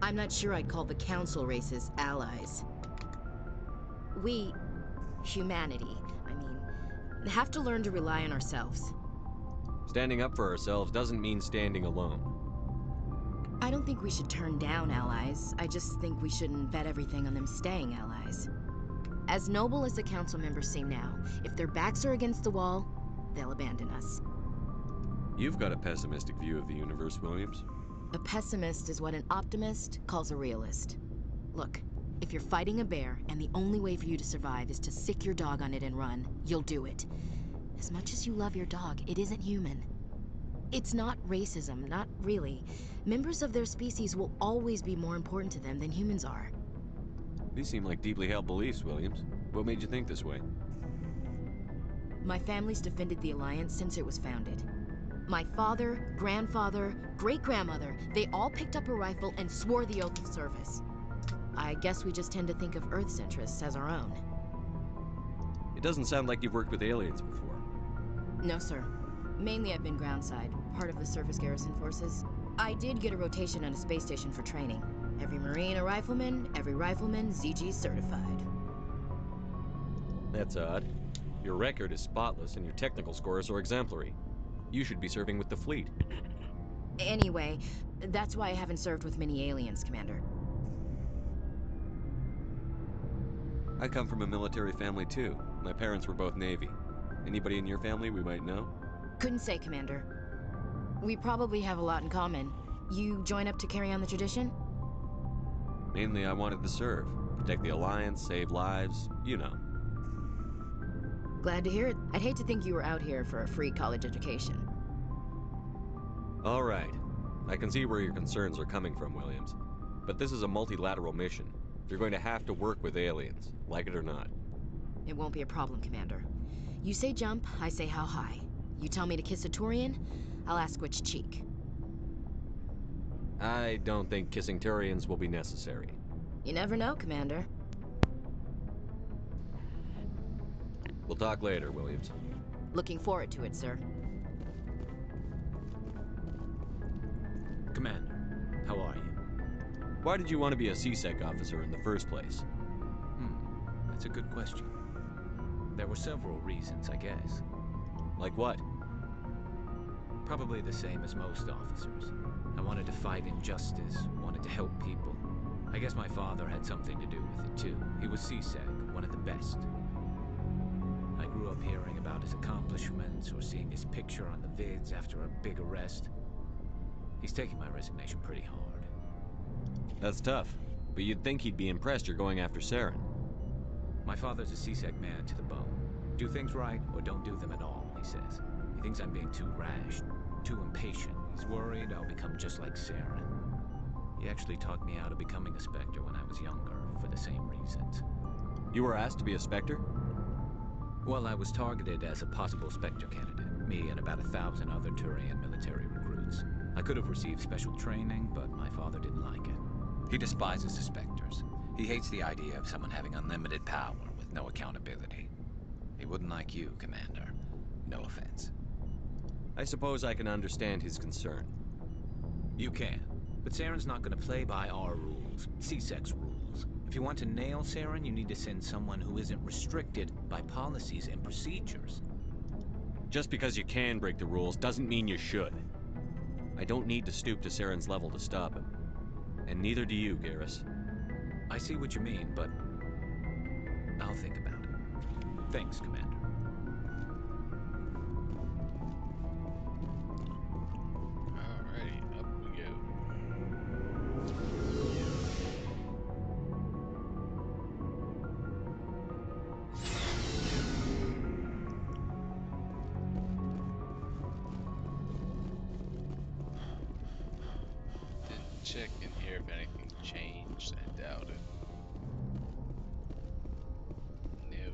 I'm not sure I'd call the Council races allies. We, humanity, have to learn to rely on ourselves. Standing up for ourselves doesn't mean standing alone. I don't think we should turn down allies. I just think we shouldn't bet everything on them staying allies. As noble as the Council members seem now, if their backs are against the wall, they'll abandon us. You've got a pessimistic view of the universe, Williams. A pessimist is what an optimist calls a realist. Look, if you're fighting a bear and the only way for you to survive is to sick your dog on it and run, you'll do it. As much as you love your dog, it isn't human. It's not racism, not really. Members of their species will always be more important to them than humans are. These seem like deeply held beliefs, Williams. What made you think this way? My family's defended the Alliance since it was founded. My father, grandfather, great-grandmother, they all picked up a rifle and swore the oath of service. I guess we just tend to think of Earth's interests as our own. It doesn't sound like you've worked with aliens before. No, sir. Mainly I've been groundside, part of the surface garrison forces. I did get a rotation on a space station for training. Every Marine a rifleman, every rifleman ZG certified. That's odd. Your record is spotless and your technical scores are exemplary. You should be serving with the fleet. Anyway, that's why I haven't served with many aliens, Commander. I come from a military family too. My parents were both Navy. Anybody in your family we might know? Couldn't say, Commander. We probably have a lot in common. You join up to carry on the tradition? Mainly I wanted to serve. Protect the Alliance, save lives, you know. Glad to hear it. I'd hate to think you were out here for a free college education. All right. I can see where your concerns are coming from, Williams. But this is a multilateral mission. You're going to have to work with aliens, like it or not. It won't be a problem, Commander. You say jump, I say how high. You tell me to kiss a Turian, I'll ask which cheek. I don't think kissing Turians will be necessary. You never know, Commander. We'll talk later, Williams. Looking forward to it, sir. Commander, how are you? Why did you want to be a C-Sec officer in the first place? That's a good question. There were several reasons, I guess. Like what? Probably the same as most officers. I wanted to fight injustice, wanted to help people. I guess my father had something to do with it too. He was C-Sec, one of the best. I grew up hearing about his accomplishments or seeing his picture on the vids after a big arrest. He's taking my resignation pretty hard. That's tough, but you'd think he'd be impressed you're going after Saren. My father's a C-Sec man to the bone. Do things right or don't do them at all, he says. He thinks I'm being too rash, too impatient. He's worried I'll become just like Saren. He actually talked me out of becoming a Spectre when I was younger, for the same reasons. You were asked to be a Spectre? Well, I was targeted as a possible Spectre candidate, me and about 1,000 other Turian military recruits. I could have received special training, but my father didn't like it. He despises the Spectres. He hates the idea of someone having unlimited power with no accountability. He wouldn't like you, Commander. No offense. I suppose I can understand his concern. You can. But Saren's not going to play by our rules, C-Sec's rules. If you want to nail Saren, you need to send someone who isn't restricted by policies and procedures. Just because you can break the rules doesn't mean you should. I don't need to stoop to Saren's level to stop him. And neither do you, Garrus. I see what you mean, but I'll think about it. Thanks, Commander. Alrighty, up we go. Didn't check in here if anything changed. I doubt it. No.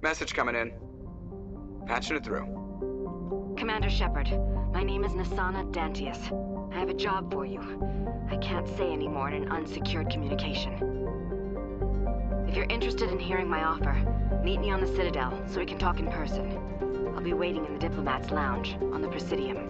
Message coming in. Patching it through. Commander Shepard, my name is Nasana Dantius. I have a job for you. I can't say any more in an unsecured communication. If you're interested in hearing my offer, meet me on the Citadel so we can talk in person. I'll be waiting in the Diplomat's Lounge on the Presidium.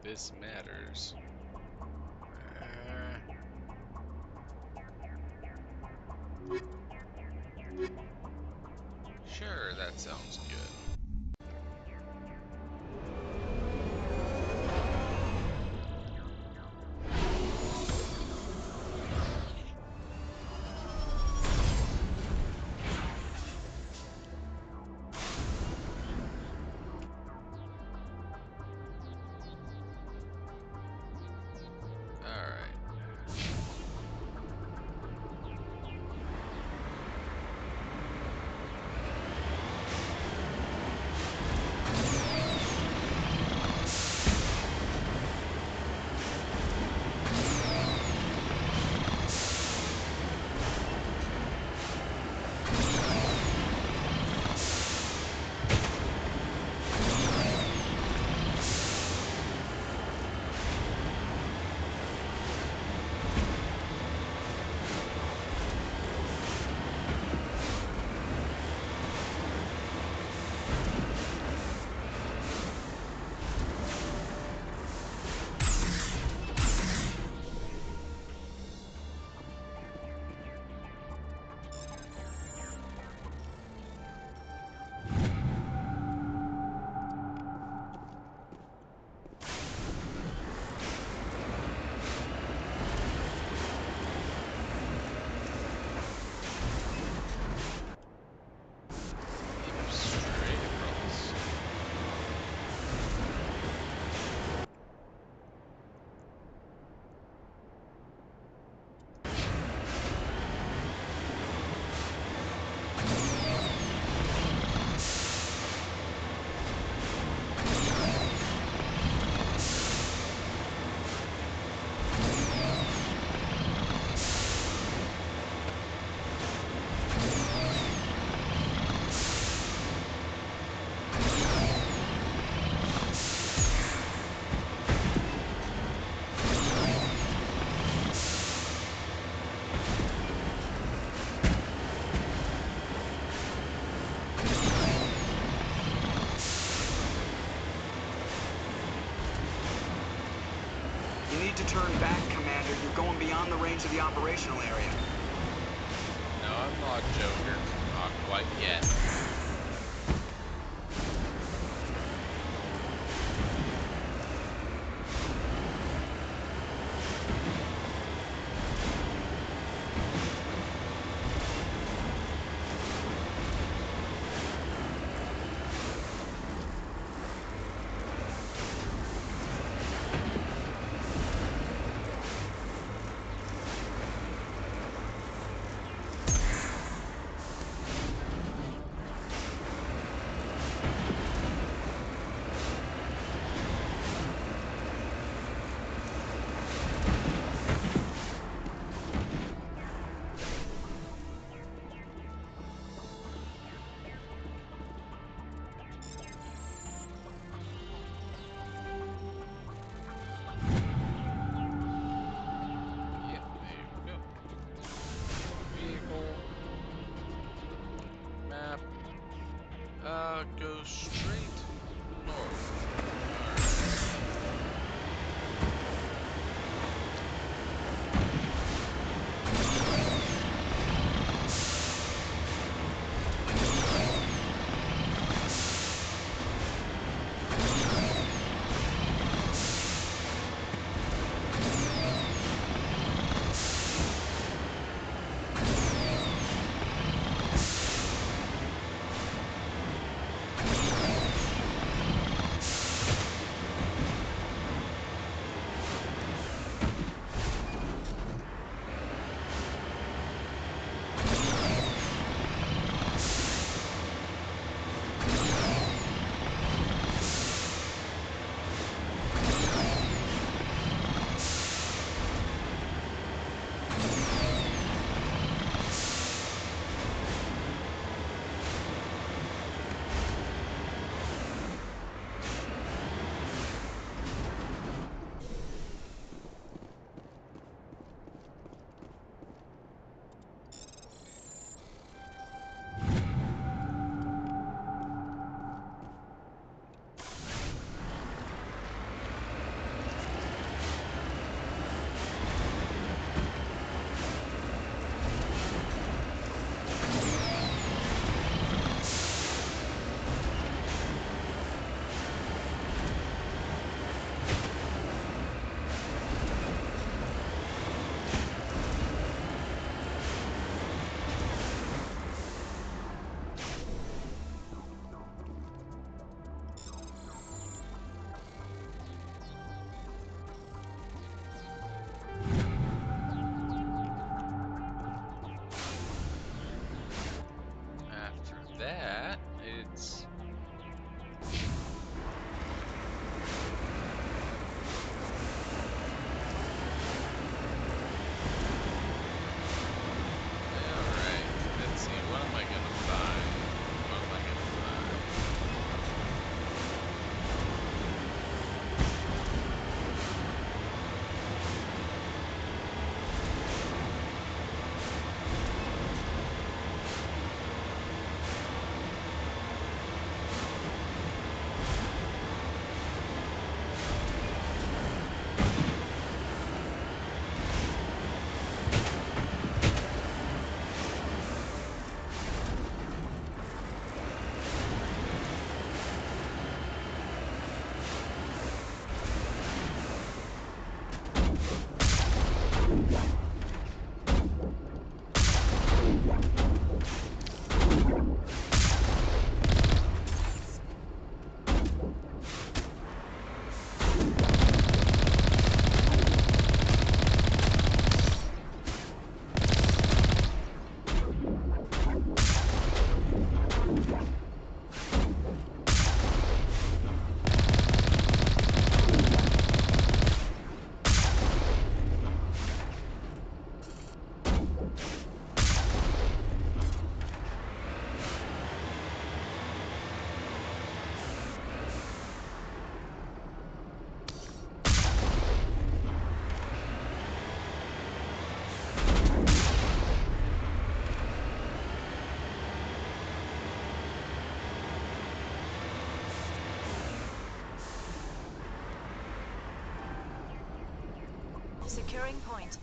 This matters. Sure, that sounds good. need to turn back, Commander. You're going beyond the range of the operational area. No, I'm not Joker. Not quite yet. Securing point.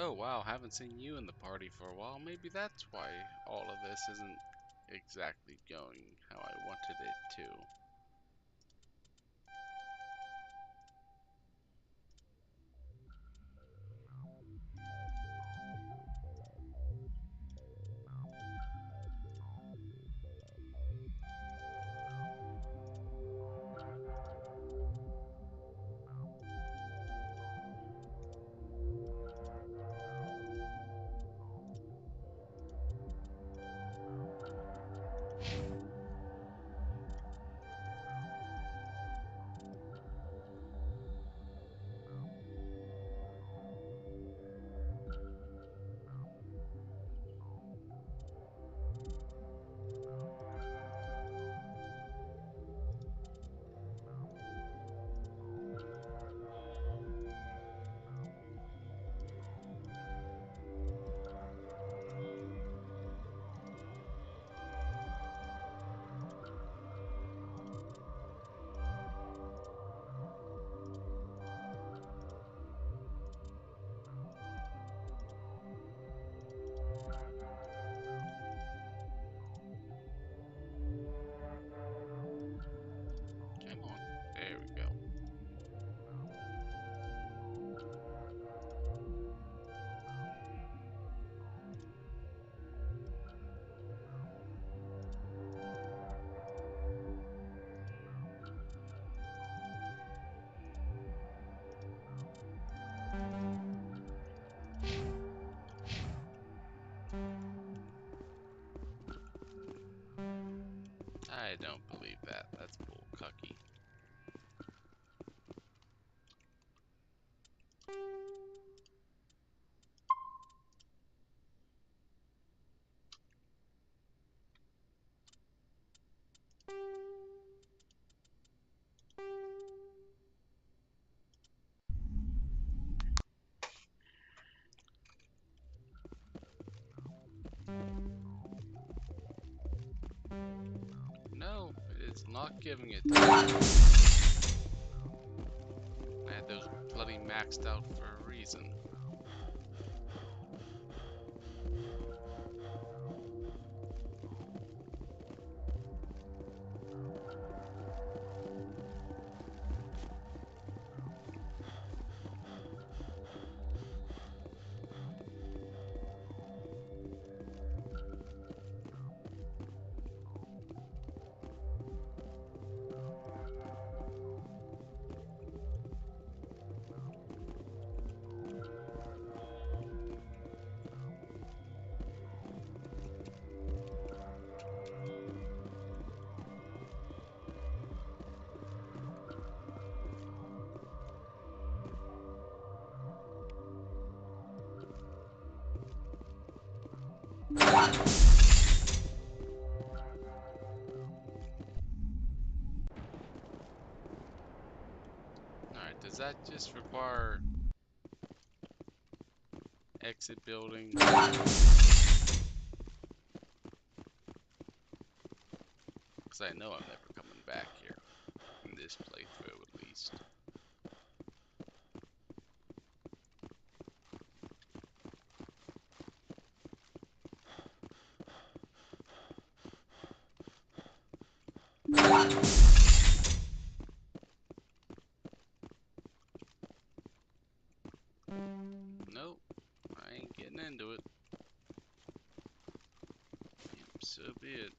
Oh wow, haven't seen you in the party for a while. Maybe that's why all of this isn't exactly going how I wanted it to. Come on. There we go. I don't believe that. That's bull cucky. No, it's not giving it to me. I had those bloody maxed out for a reason. Alright, does that just require exit building? Because I know I'm never coming back here. In this playthrough, at least. Nope, I ain't getting into it. Yep, so be it.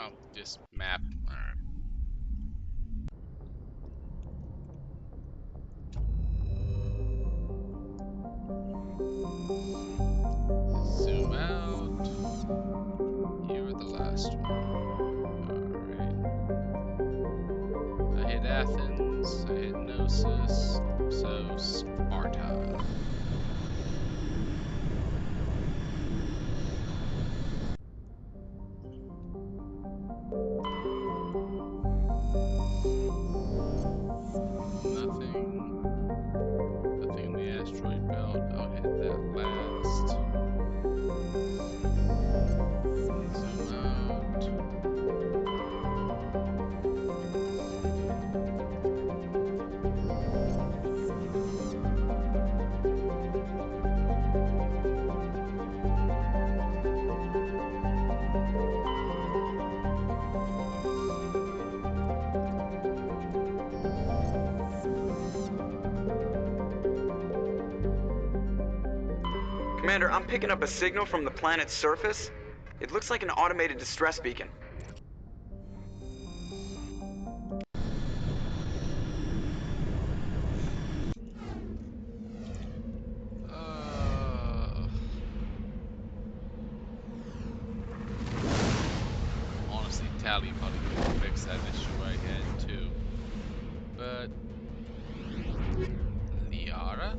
Oh, this map. Alright. Zoom out. You were the last one. Alright. I hit Athens, I hit Gnosis, so Sparta. Nothing in the asteroid belt. I'll hit that last. Zoom out. Commander, I'm picking up a signal from the planet's surface. It looks like an automated distress beacon. Honestly, Tally probably could fix that issue I had too. But Liara?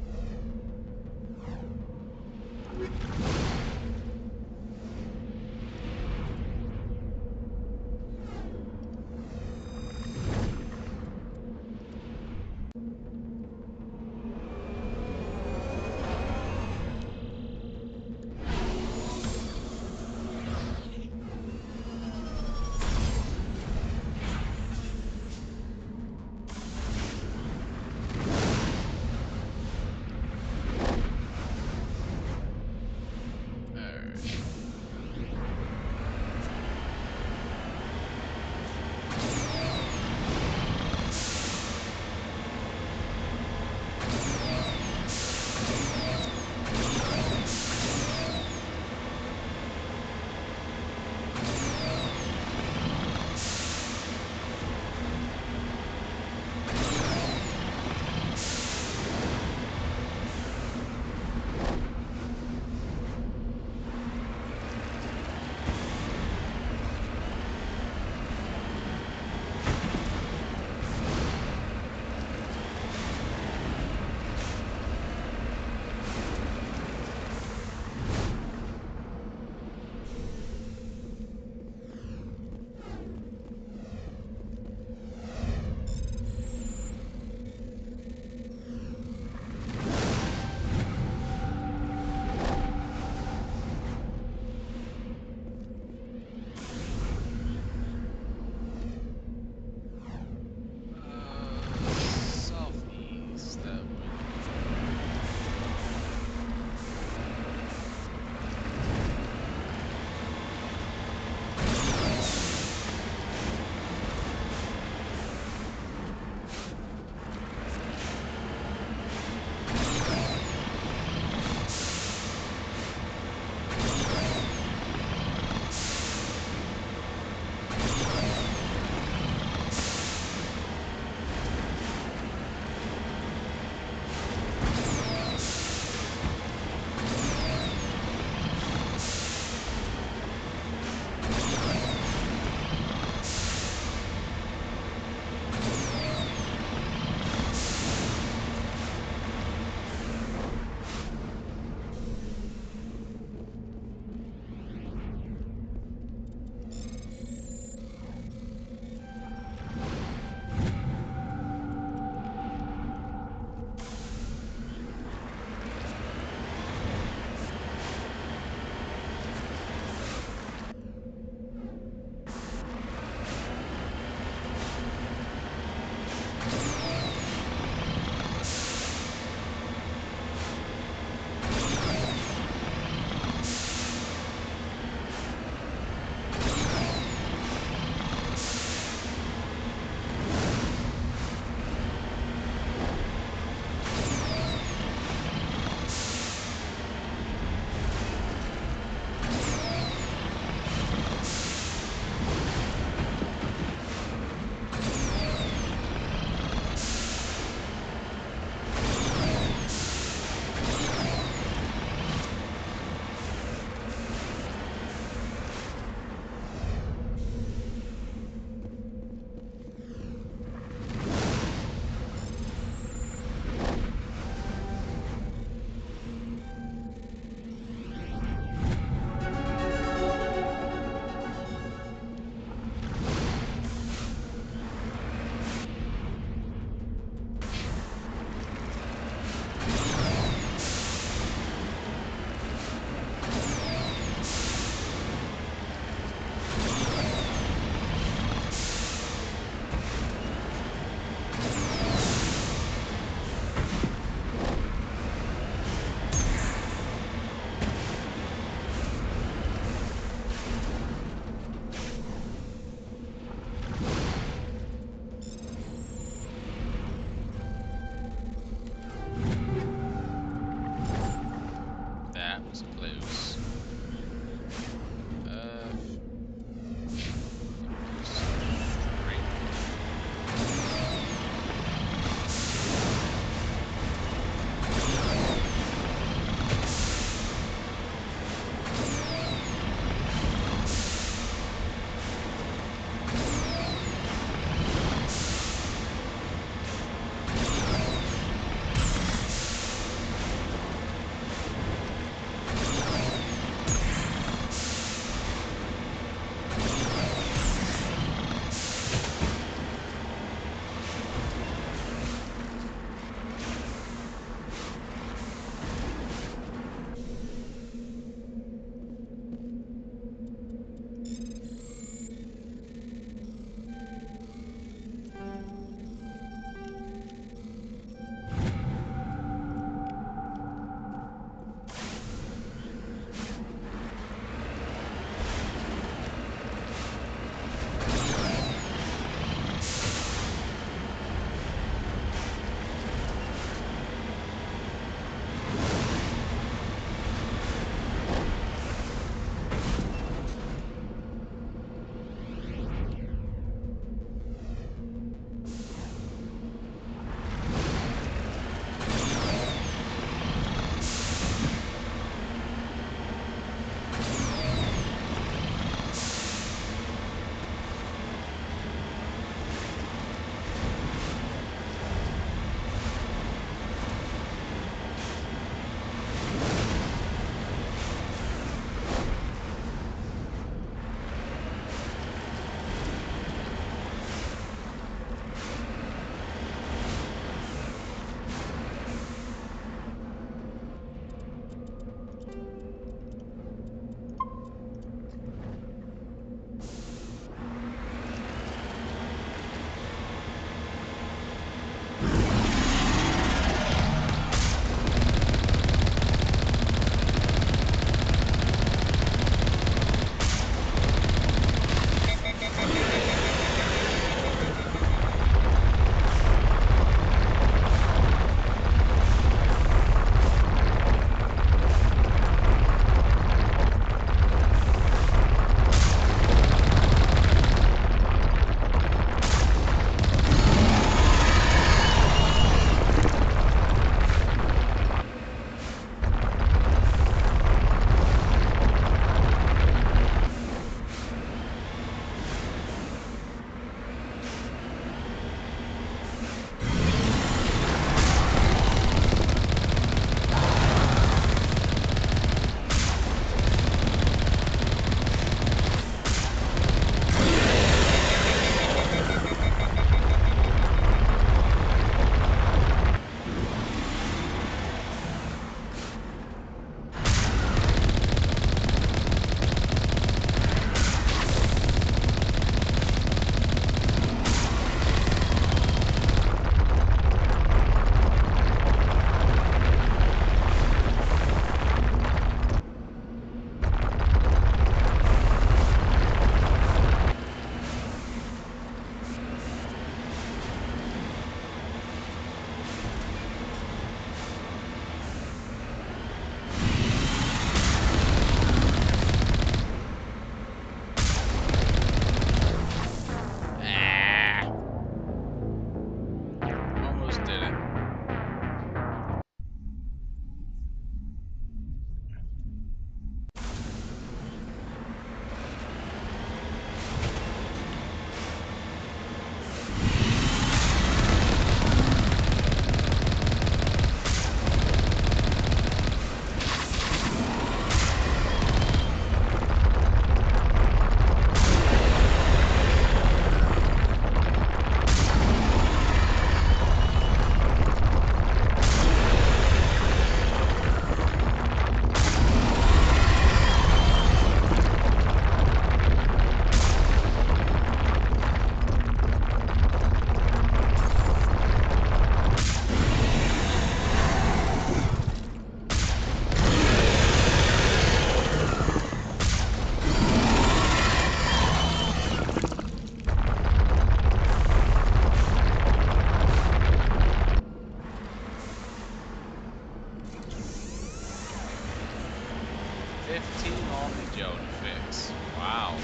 Wow.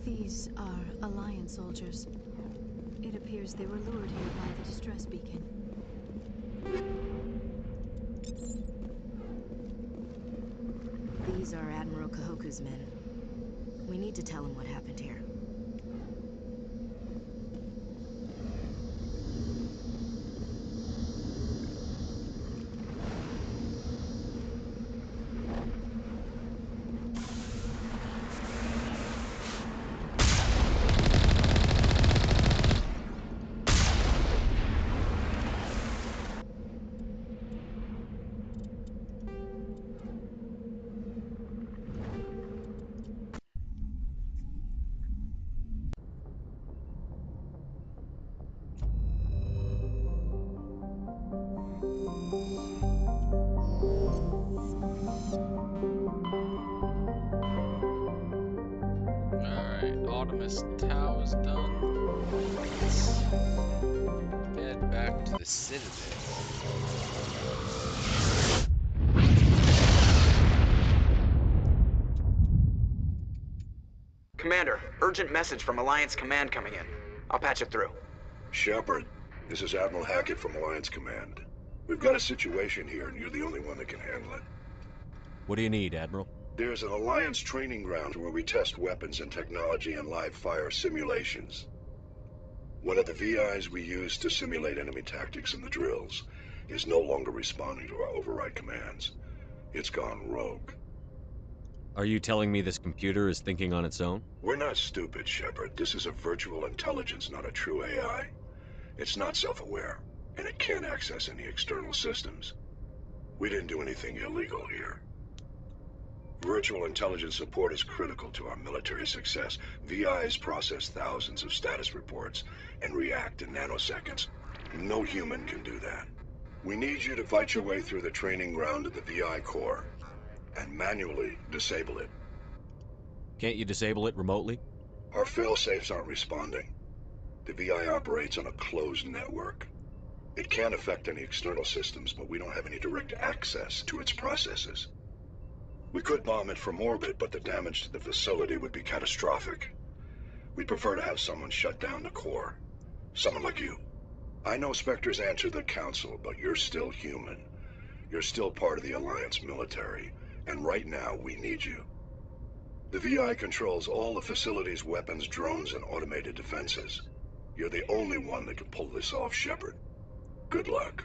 These are Alliance soldiers. It appears they were lured here by the distress beacon. These are Admiral Kahoku's men. We need to tell him what happened here. Alright, Artemis Tau is done. Let's head back to the Citadel. Commander, urgent message from Alliance Command coming in. I'll patch it through. Shepard, this is Admiral Hackett from Alliance Command. We've got a situation here, and you're the only one that can handle it. What do you need, Admiral? There's an Alliance training ground where we test weapons and technology in live fire simulations. One of the VIs we use to simulate enemy tactics in the drills is no longer responding to our override commands. It's gone rogue. Are you telling me this computer is thinking on its own? We're not stupid, Shepard. This is a virtual intelligence, not a true AI. It's not self-aware, and it can't access any external systems. We didn't do anything illegal here. Virtual intelligence support is critical to our military success. VIs process thousands of status reports and react in nanoseconds. No human can do that. We need you to fight your way through the training ground of the VI core and manually disable it. Can't you disable it remotely? Our fail-safes aren't responding. The VI operates on a closed network. It can affect any external systems, but we don't have any direct access to its processes. We could bomb it from orbit, but the damage to the facility would be catastrophic. We'd prefer to have someone shut down the core. Someone like you. I know Spectres answer the Council, but you're still human. You're still part of the Alliance military, and right now we need you. The VI controls all the facility's weapons, drones, and automated defenses. You're the only one that can pull this off, Shepard. Good luck.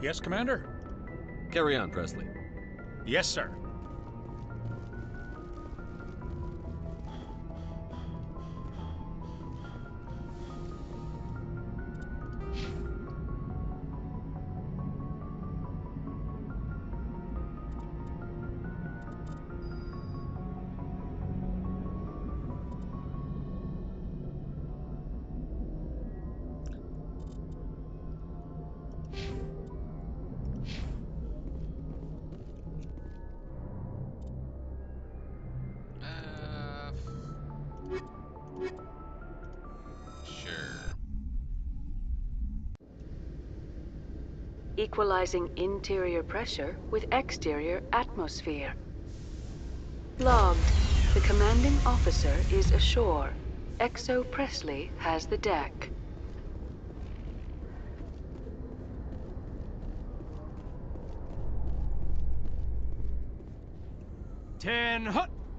Yes, Commander? Carry on, Presley. Yes, sir. equalizing interior pressure with exterior atmosphere. Logged. The commanding officer is ashore. Exo Presley has the deck.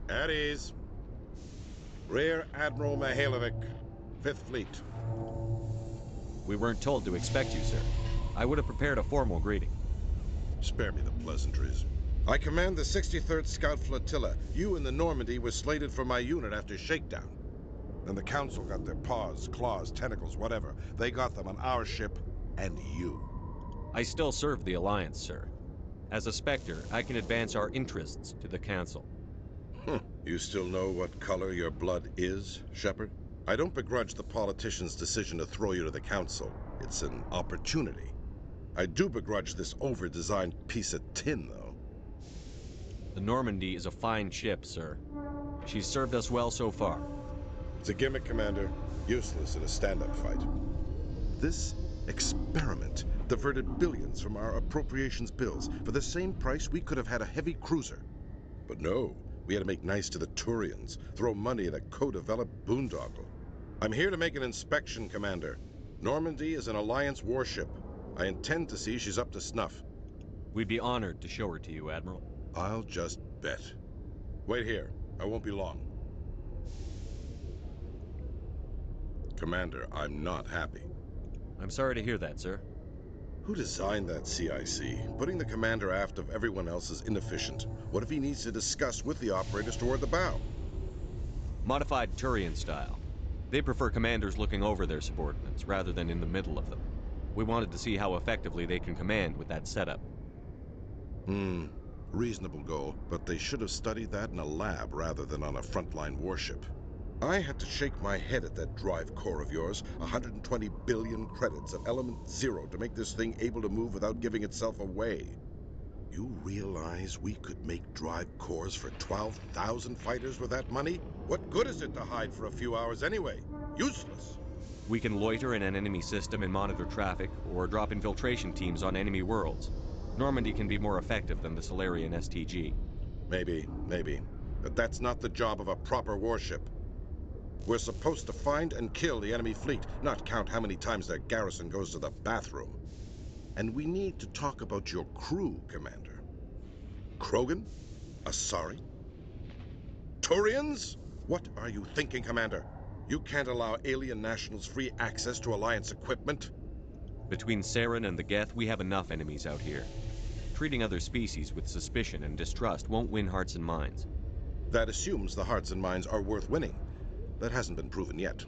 At ease. Rear Admiral Mihailovic, 5th Fleet. We weren't told to expect you, sir. I would have prepared a formal greeting. Spare me the pleasantries. I command the 63rd Scout Flotilla. You and the Normandy were slated for my unit after shakedown. Then the Council got their paws, claws, tentacles, whatever. They got them on our ship, and you. I still serve the Alliance, sir. As a Spectre, I can advance our interests to the Council. You still know what color your blood is, Shepard? I don't begrudge the politician's decision to throw you to the Council. It's an opportunity. I do begrudge this over-designed piece of tin, though. The Normandy is a fine ship, sir. She's served us well so far. It's a gimmick, Commander. Useless in a stand-up fight. This experiment diverted billions from our appropriations bills. For the same price, we could have had a heavy cruiser. But no, we had to make nice to the Turians, throw money at a co-developed boondoggle. I'm here to make an inspection, Commander. Normandy is an Alliance warship. I intend to see she's up to snuff. We'd be honored to show her to you, Admiral. I'll just bet. Wait here. I won't be long. Commander, I'm not happy. I'm sorry to hear that, sir. Who designed that CIC? Putting the commander aft of everyone else is inefficient. What if he needs to discuss with the operators toward the bow? Modified Turian style. They prefer commanders looking over their subordinates rather than in the middle of them. We wanted to see how effectively they can command with that setup. Reasonable goal, but they should have studied that in a lab rather than on a frontline warship. I had to shake my head at that drive core of yours. 120 billion credits of element 0 to make this thing able to move without giving itself away. You realize we could make drive cores for 12,000 fighters with that money? What good is it to hide for a few hours anyway? Useless! We can loiter in an enemy system and monitor traffic, or drop infiltration teams on enemy worlds. Normandy can be more effective than the Solarian STG. Maybe. But that's not the job of a proper warship. We're supposed to find and kill the enemy fleet, not count how many times their garrison goes to the bathroom. And we need to talk about your crew, Commander. Krogan? Asari? Turians? What are you thinking, Commander? You can't allow alien nationals free access to Alliance equipment? Between Saren and the Geth, we have enough enemies out here. Treating other species with suspicion and distrust won't win hearts and minds. That assumes the hearts and minds are worth winning. That hasn't been proven yet.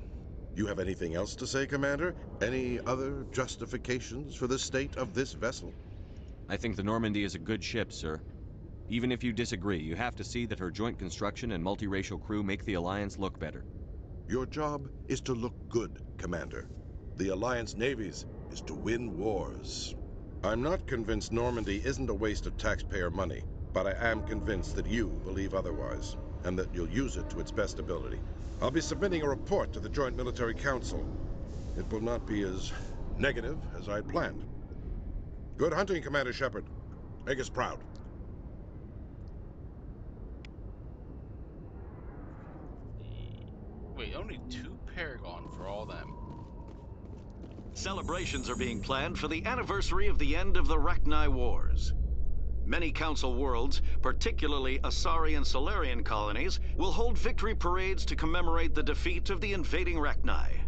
You have anything else to say, Commander? Any other justifications for the state of this vessel? I think the Normandy is a good ship, sir. Even if you disagree, you have to see that her joint construction and multiracial crew make the Alliance look better. Your job is to look good, Commander. The Alliance navies is to win wars. I'm not convinced Normandy isn't a waste of taxpayer money, but I am convinced that you believe otherwise, and that you'll use it to its best ability. I'll be submitting a report to the Joint Military Council. It will not be as negative as I'd planned. Good hunting, Commander Shepard. Make us proud. Wait, only 2 Paragon for all them. Celebrations are being planned for the anniversary of the end of the Rachni Wars. Many Council worlds, particularly Asari and Solarian colonies, will hold victory parades to commemorate the defeat of the invading Rachni.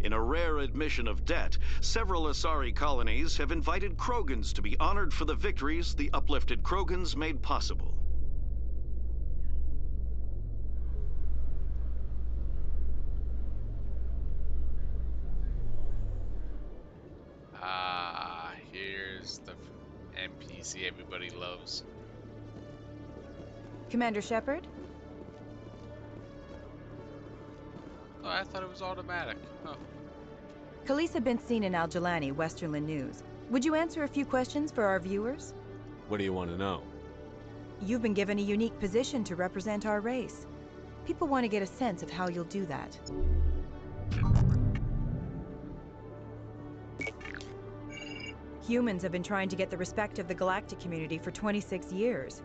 In a rare admission of debt, several Asari colonies have invited Krogans to be honored for the victories the uplifted Krogans made possible. Here's the NPC everybody loves. Commander Shepard? Oh, I thought it was automatic. Huh. Khaleesa been seen in Al-Jalani, Westerland News. Would you answer a few questions for our viewers? What do you want to know? You've been given a unique position to represent our race. People want to get a sense of how you'll do that. Humans have been trying to get the respect of the galactic community for 26 years.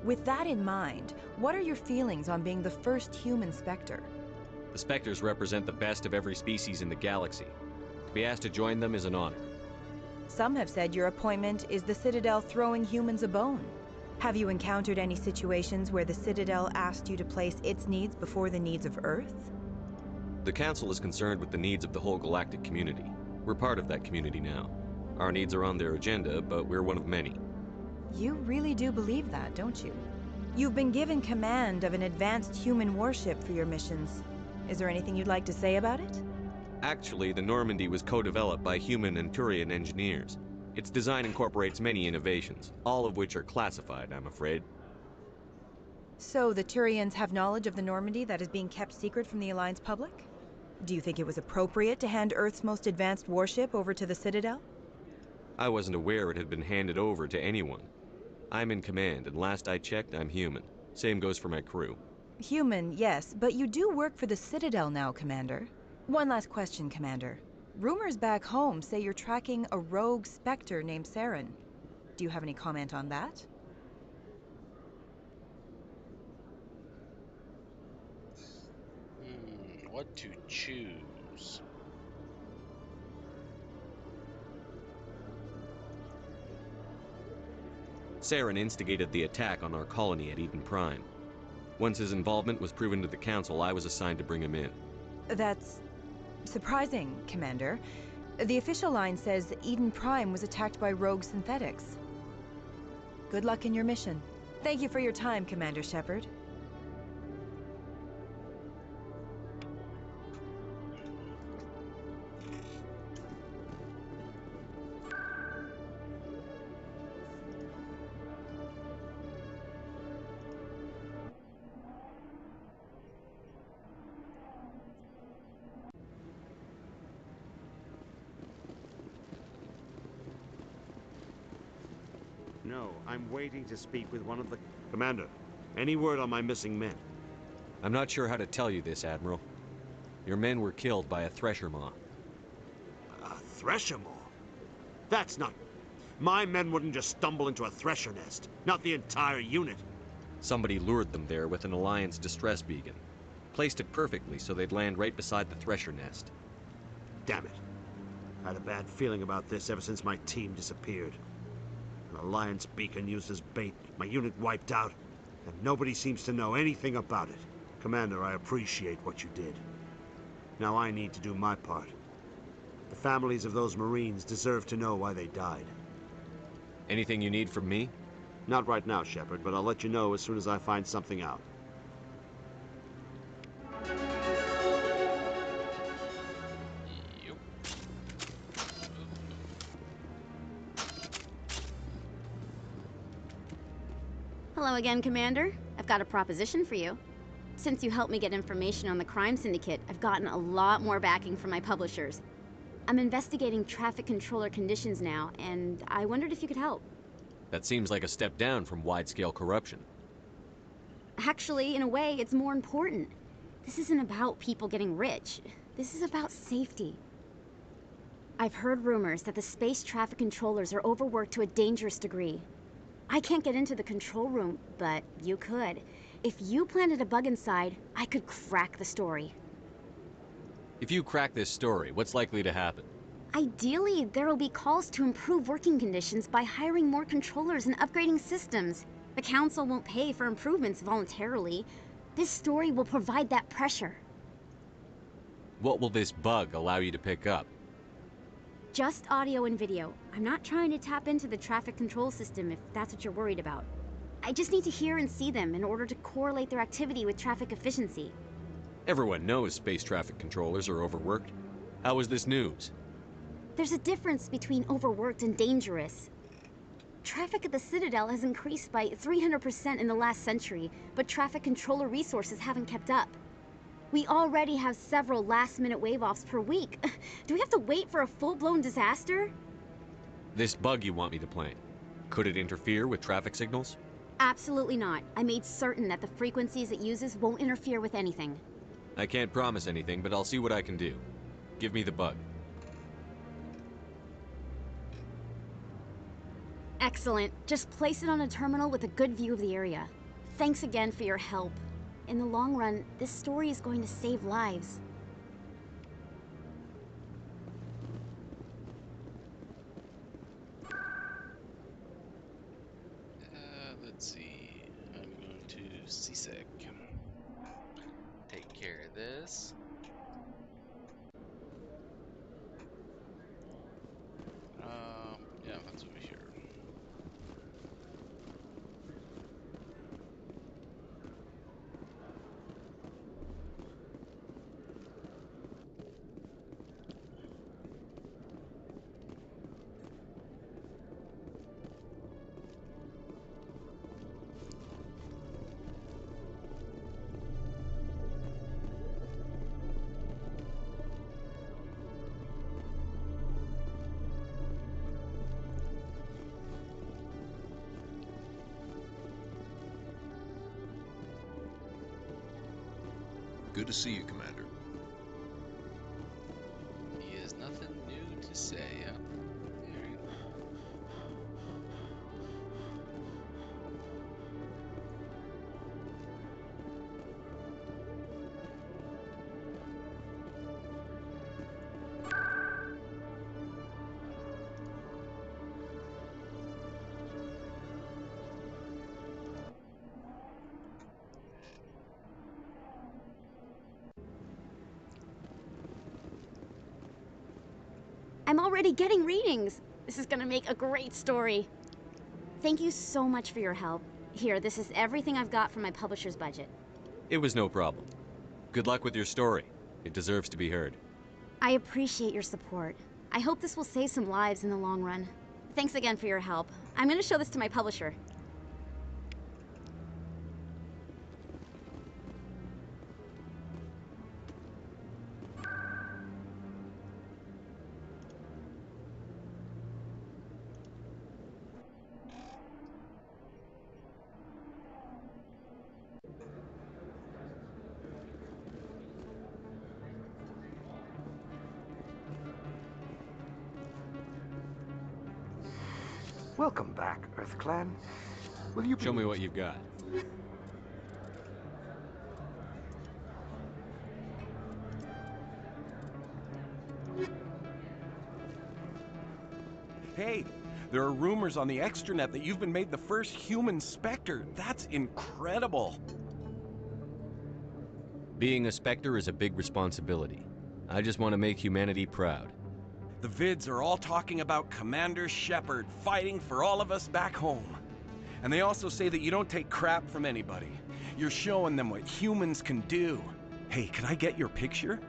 With that in mind, what are your feelings on being the first human Spectre? The Spectres represent the best of every species in the galaxy. To be asked to join them is an honor. Some have said your appointment is the Citadel throwing humans a bone. Have you encountered any situations where the Citadel asked you to place its needs before the needs of Earth? The Council is concerned with the needs of the whole galactic community. We're part of that community now. Our needs are on their agenda, but we're one of many. You really do believe that, don't you? You've been given command of an advanced human warship for your missions. Is there anything you'd like to say about it? Actually, the Normandy was co-developed by human and Turian engineers. Its design incorporates many innovations, all of which are classified, I'm afraid. So the Turians have knowledge of the Normandy that is being kept secret from the Alliance public? Do you think it was appropriate to hand Earth's most advanced warship over to the Citadel? I wasn't aware it had been handed over to anyone. I'm in command, and last I checked, I'm human. Same goes for my crew. Human, yes, but you do work for the Citadel now, Commander. One last question, Commander. Rumors back home say you're tracking a rogue Spectre named Saren. Do you have any comment on that? What to choose? Saren instigated the attack on our colony at Eden Prime. Once his involvement was proven to the Council, I was assigned to bring him in. That's surprising, Commander. The official line says Eden Prime was attacked by rogue synthetics. Good luck in your mission. Thank you for your time, Commander Shepard. No, I'm waiting to speak with one of the... Commander, any word on my missing men? I'm not sure how to tell you this, Admiral. Your men were killed by a thresher maw. A thresher maw? That's not... My men wouldn't just stumble into a thresher nest. Not the entire unit. Somebody lured them there with an Alliance distress beacon. Placed it perfectly so they'd land right beside the thresher nest. Damn it. I had a bad feeling about this ever since my team disappeared. An Alliance beacon used as bait, my unit wiped out, and nobody seems to know anything about it. Commander, I appreciate what you did. Now I need to do my part. The families of those Marines deserve to know why they died. Anything you need from me? Not right now, Shepard, but I'll let you know as soon as I find something out. Hello again, Commander. I've got a proposition for you. Since you helped me get information on the crime syndicate, I've gotten a lot more backing from my publishers. I'm investigating traffic controller conditions now, and I wondered if you could help. That seems like a step down from wide-scale corruption. Actually, in a way, it's more important. This isn't about people getting rich. This is about safety. I've heard rumors that the space traffic controllers are overworked to a dangerous degree. I can't get into the control room, but you could. If you planted a bug inside, I could crack the story. If you crack this story, what's likely to happen? Ideally, there will be calls to improve working conditions by hiring more controllers and upgrading systems. The Council won't pay for improvements voluntarily. This story will provide that pressure. What will this bug allow you to pick up? Just audio and video. I'm not trying to tap into the traffic control system if that's what you're worried about. I just need to hear and see them in order to correlate their activity with traffic efficiency. Everyone knows space traffic controllers are overworked. How is this news? There's a difference between overworked and dangerous. Traffic at the Citadel has increased by 300% in the last century, but traffic controller resources haven't kept up. We already have several last-minute wave-offs per week. Do we have to wait for a full-blown disaster? This bug you want me to plant, could it interfere with traffic signals? Absolutely not. I made certain that the frequencies it uses won't interfere with anything. I can't promise anything, but I'll see what I can do. Give me the bug. Excellent. Just place it on a terminal with a good view of the area. Thanks again for your help. In the long run, this story is going to save lives. Let's see. I'm going to CSEC. Take care of this. Yeah, that's over here. Good to see you, Commander. He has nothing new to say. Yeah. I'm already getting readings. This is gonna make a great story. Thank you so much for your help. Here, this is everything I've got from my publisher's budget. It was no problem. Good luck with your story. It deserves to be heard. I appreciate your support. I hope this will save some lives in the long run. Thanks again for your help. I'm gonna show this to my publisher. Welcome back, Earth Clan. Will you Show me what you've got. Hey, there are rumors on the extranet that you've been made the first human Spectre. That's incredible. Being a Spectre is a big responsibility. I just want to make humanity proud. The vids are all talking about Commander Shepard fighting for all of us back home. And they also say that you don't take crap from anybody. You're showing them what humans can do. Hey, can I get your picture?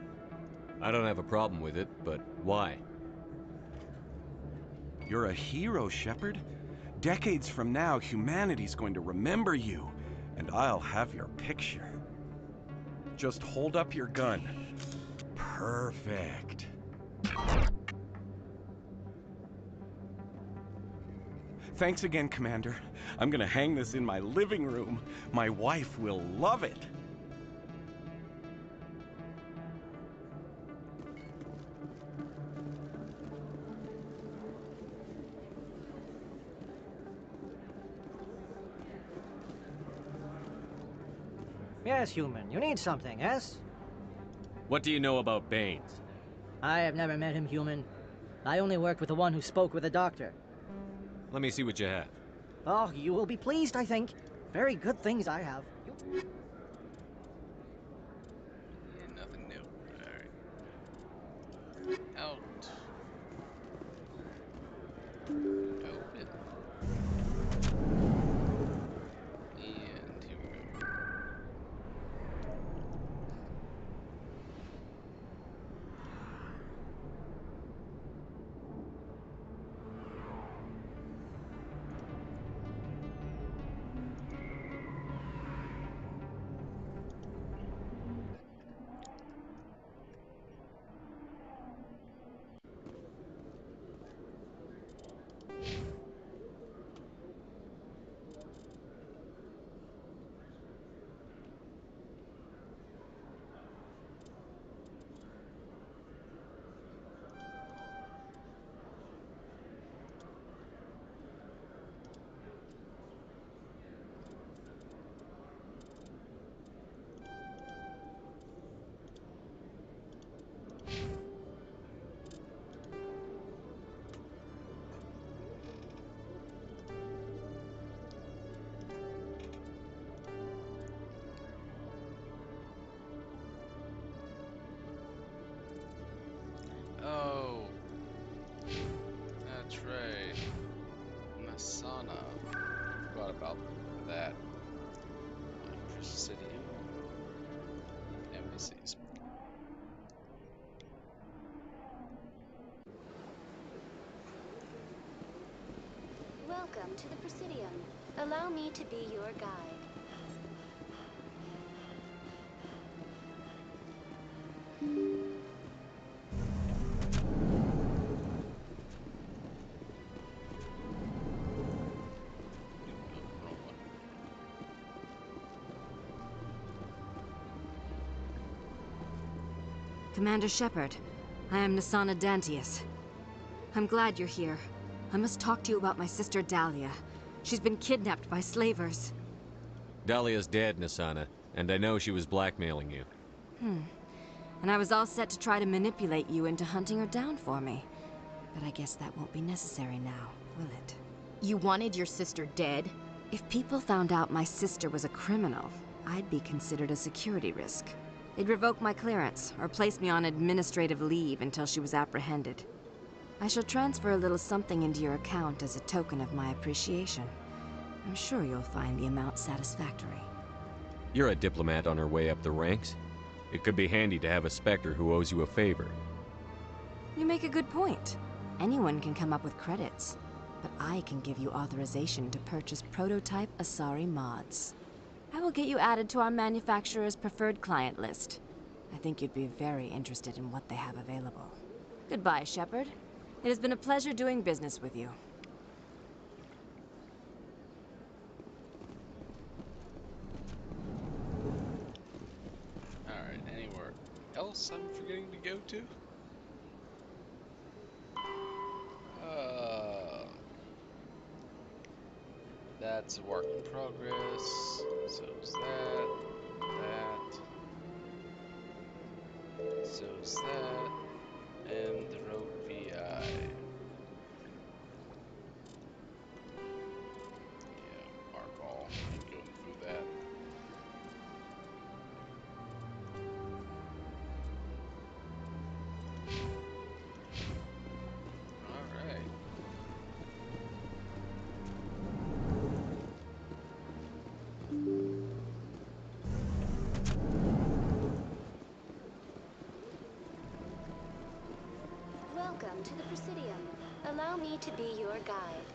I don't have a problem with it, but why? You're a hero, Shepard. Decades from now, humanity's going to remember you, and I'll have your picture. Just hold up your gun. Perfect. Thanks again, Commander. I'm gonna hang this in my living room. My wife will love it. Yes, human. You need something, yes? What do you know about Baines? I have never met him, human. I only worked with the one who spoke with the doctor. Let me see what you have. Oh, you will be pleased, I think. Very good things I have. Yeah, nothing new. Alright. Out. Open. And here we go. prophecies. Welcome to the Presidium. Allow me to be your guide. Commander Shepard, I am Nasana Dantius. I'm glad you're here. I must talk to you about my sister Dahlia. She's been kidnapped by slavers. Dahlia's dead, Nasana, and I know she was blackmailing you. And I was all set to try to manipulate you into hunting her down for me. But I guess that won't be necessary now, will it? You wanted your sister dead? If people found out my sister was a criminal, I'd be considered a security risk. They'd revoke my clearance, or place me on administrative leave until she was apprehended. I shall transfer a little something into your account as a token of my appreciation. I'm sure you'll find the amount satisfactory. You're a diplomat on her way up the ranks. It could be handy to have a Spectre who owes you a favor. You make a good point. Anyone can come up with credits, but I can give you authorization to purchase prototype Asari mods. I will get you added to our manufacturer's preferred client list. I think you'd be very interested in what they have available. Goodbye, Shepard. It has been a pleasure doing business with you. Alright, anywhere else I'm forgetting to go to? That's a work in progress. So's that. So's that. And the road VI. Yeah, mark all. Ain't going through that. Alright. Welcome to the Presidium. Allow me to be your guide.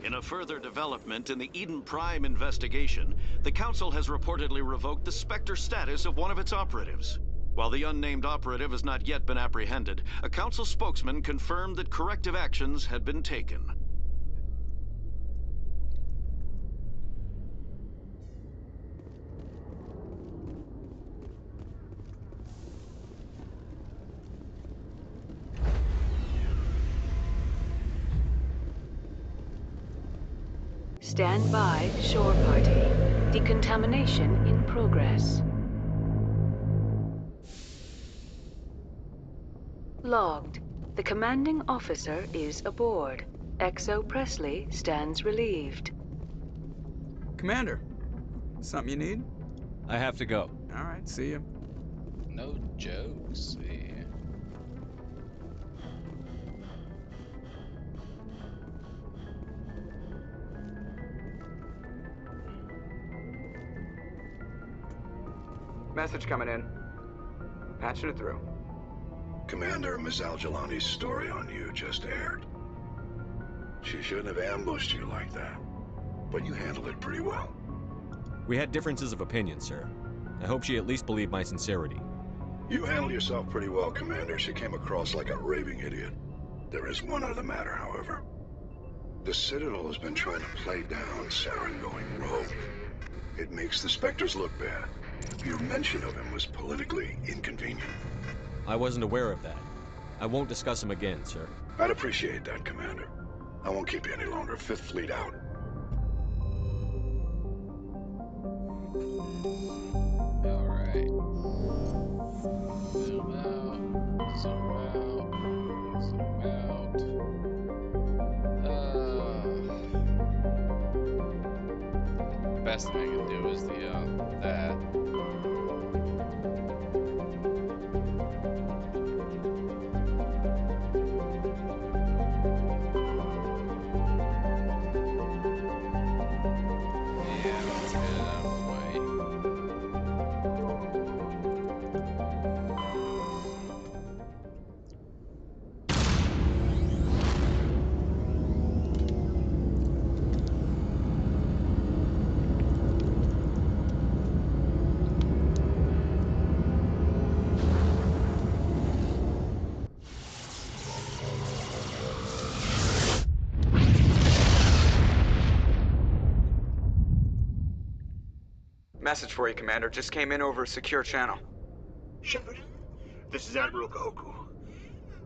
In a further development in the Eden Prime investigation, the Council has reportedly revoked the Spectre status of one of its operatives. While the unnamed operative has not yet been apprehended, a Council spokesman confirmed that corrective actions had been taken. Stand by, shore party. Decontamination in progress. Logged. The commanding officer is aboard. XO Presley stands relieved. Commander, something you need? I have to go. All right, see you. No jokes. Yeah. Message coming in. Patching it through. Commander, Miss Al-Jalani's story on you just aired. She shouldn't have ambushed you like that, but you handled it pretty well. We had differences of opinion, sir. I hope she at least believed my sincerity. You handled yourself pretty well, Commander. She came across like a raving idiot. There is one other matter, however. The Citadel has been trying to play down Saren going rogue. It makes the Spectres look bad. Your mention of him was politically inconvenient. I wasn't aware of that. I won't discuss him again, sir. I'd appreciate that, Commander. I won't keep you any longer. Fifth Fleet out. Alright. Zoom out. Zoom out. Zoom out. best thing I can do is the that. Yeah, let's get it out of the way. Message for you, Commander. Just came in over a secure channel. Shepard, this is Admiral Kahoku.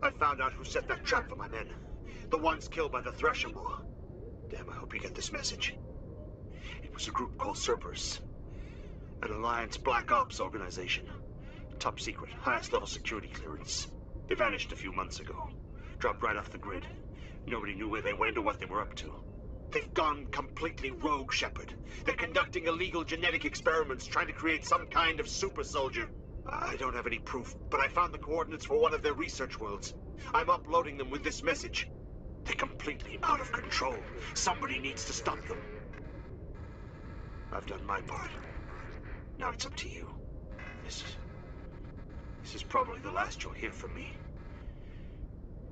I found out who set that trap for my men. The ones killed by the Thresher Maw. Damn, I hope you get this message. It was a group called Cerberus. An Alliance Black Ops organization. Top secret, highest level security clearance. They vanished a few months ago. Dropped right off the grid. Nobody knew where they went or what they were up to. They've gone completely rogue, Shepard. They're conducting illegal genetic experiments, trying to create some kind of super soldier. I don't have any proof, but I found the coordinates for one of their research worlds. I'm uploading them with this message. They're completely out of control. Somebody needs to stop them. I've done my part. Now it's up to you. This is probably the last you'll hear from me.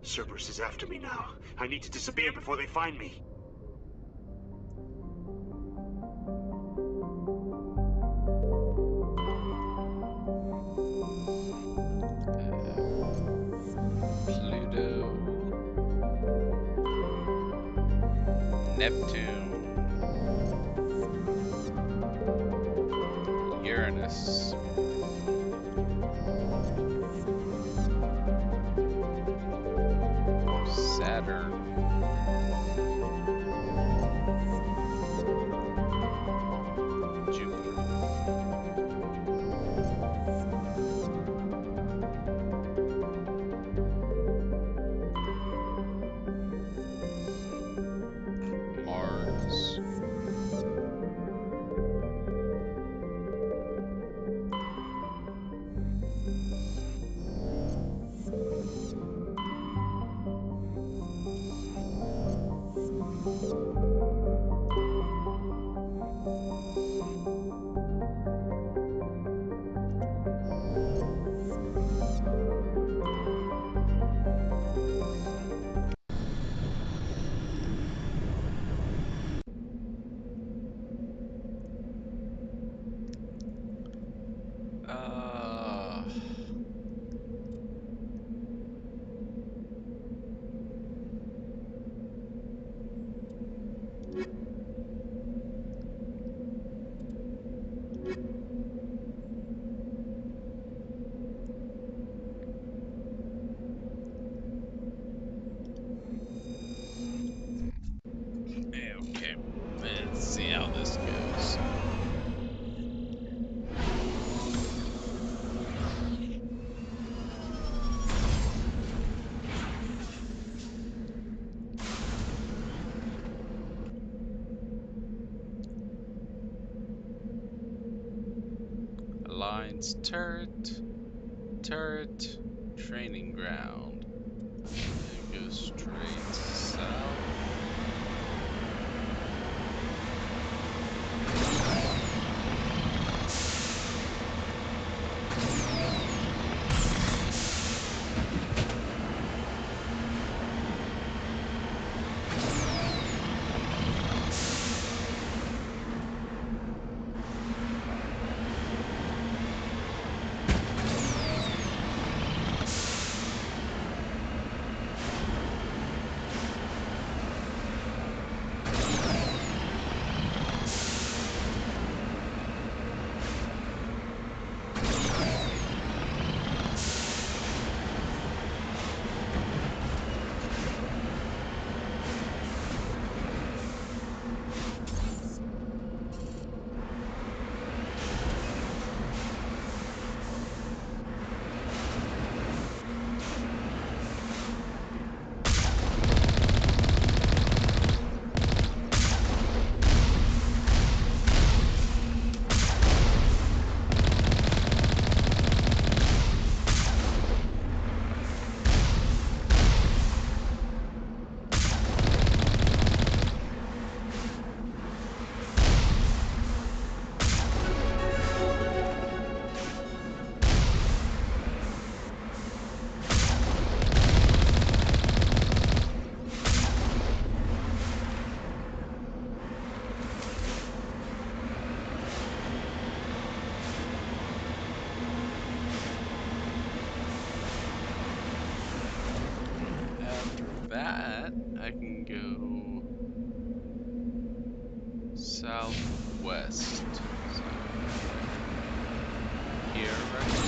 Cerberus is after me now. I need to disappear before they find me. Pluto, Neptune, Uranus, Saturn, Jupiter, Mars, Okay, let's see how this goes. Alliance turret, training ground. And go straight south. west. So, here, right?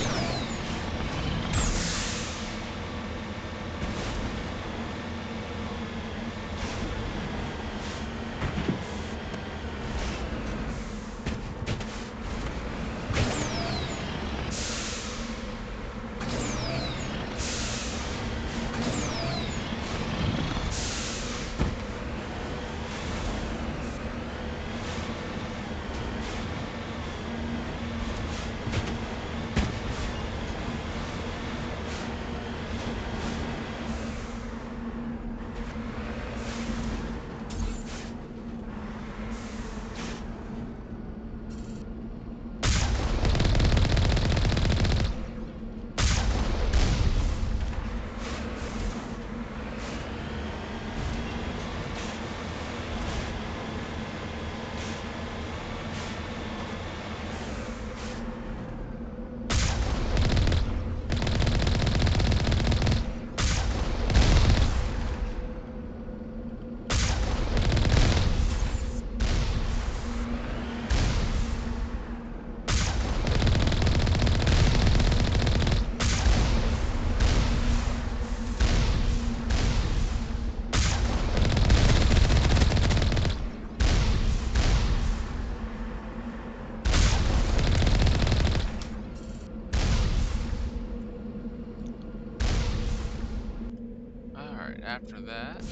After that...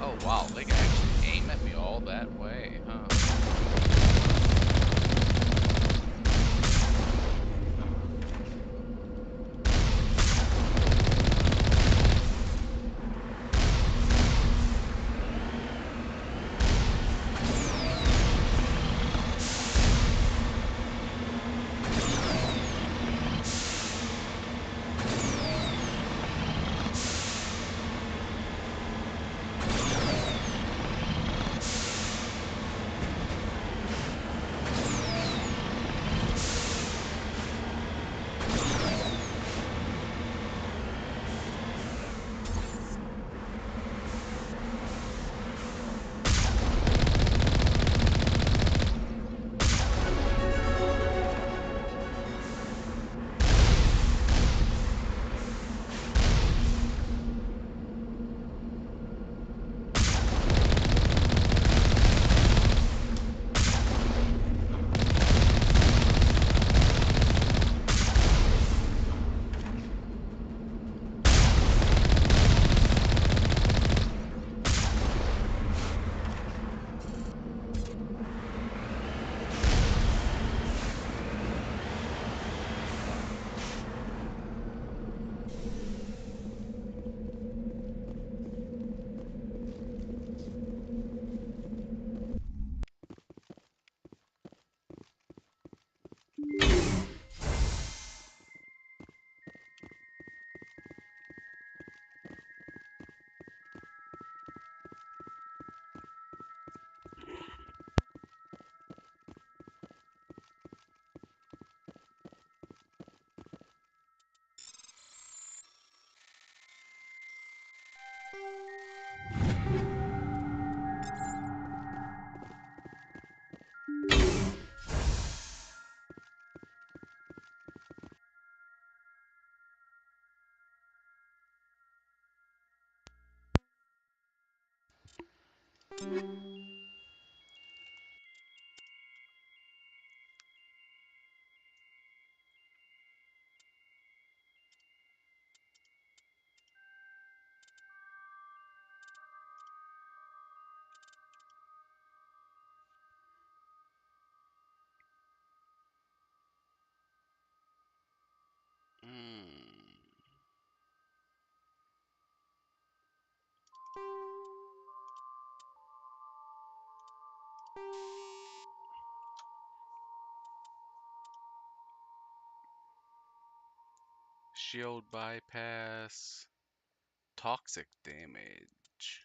Oh wow, they can actually aim at me all that way, huh? Shield bypass, toxic damage.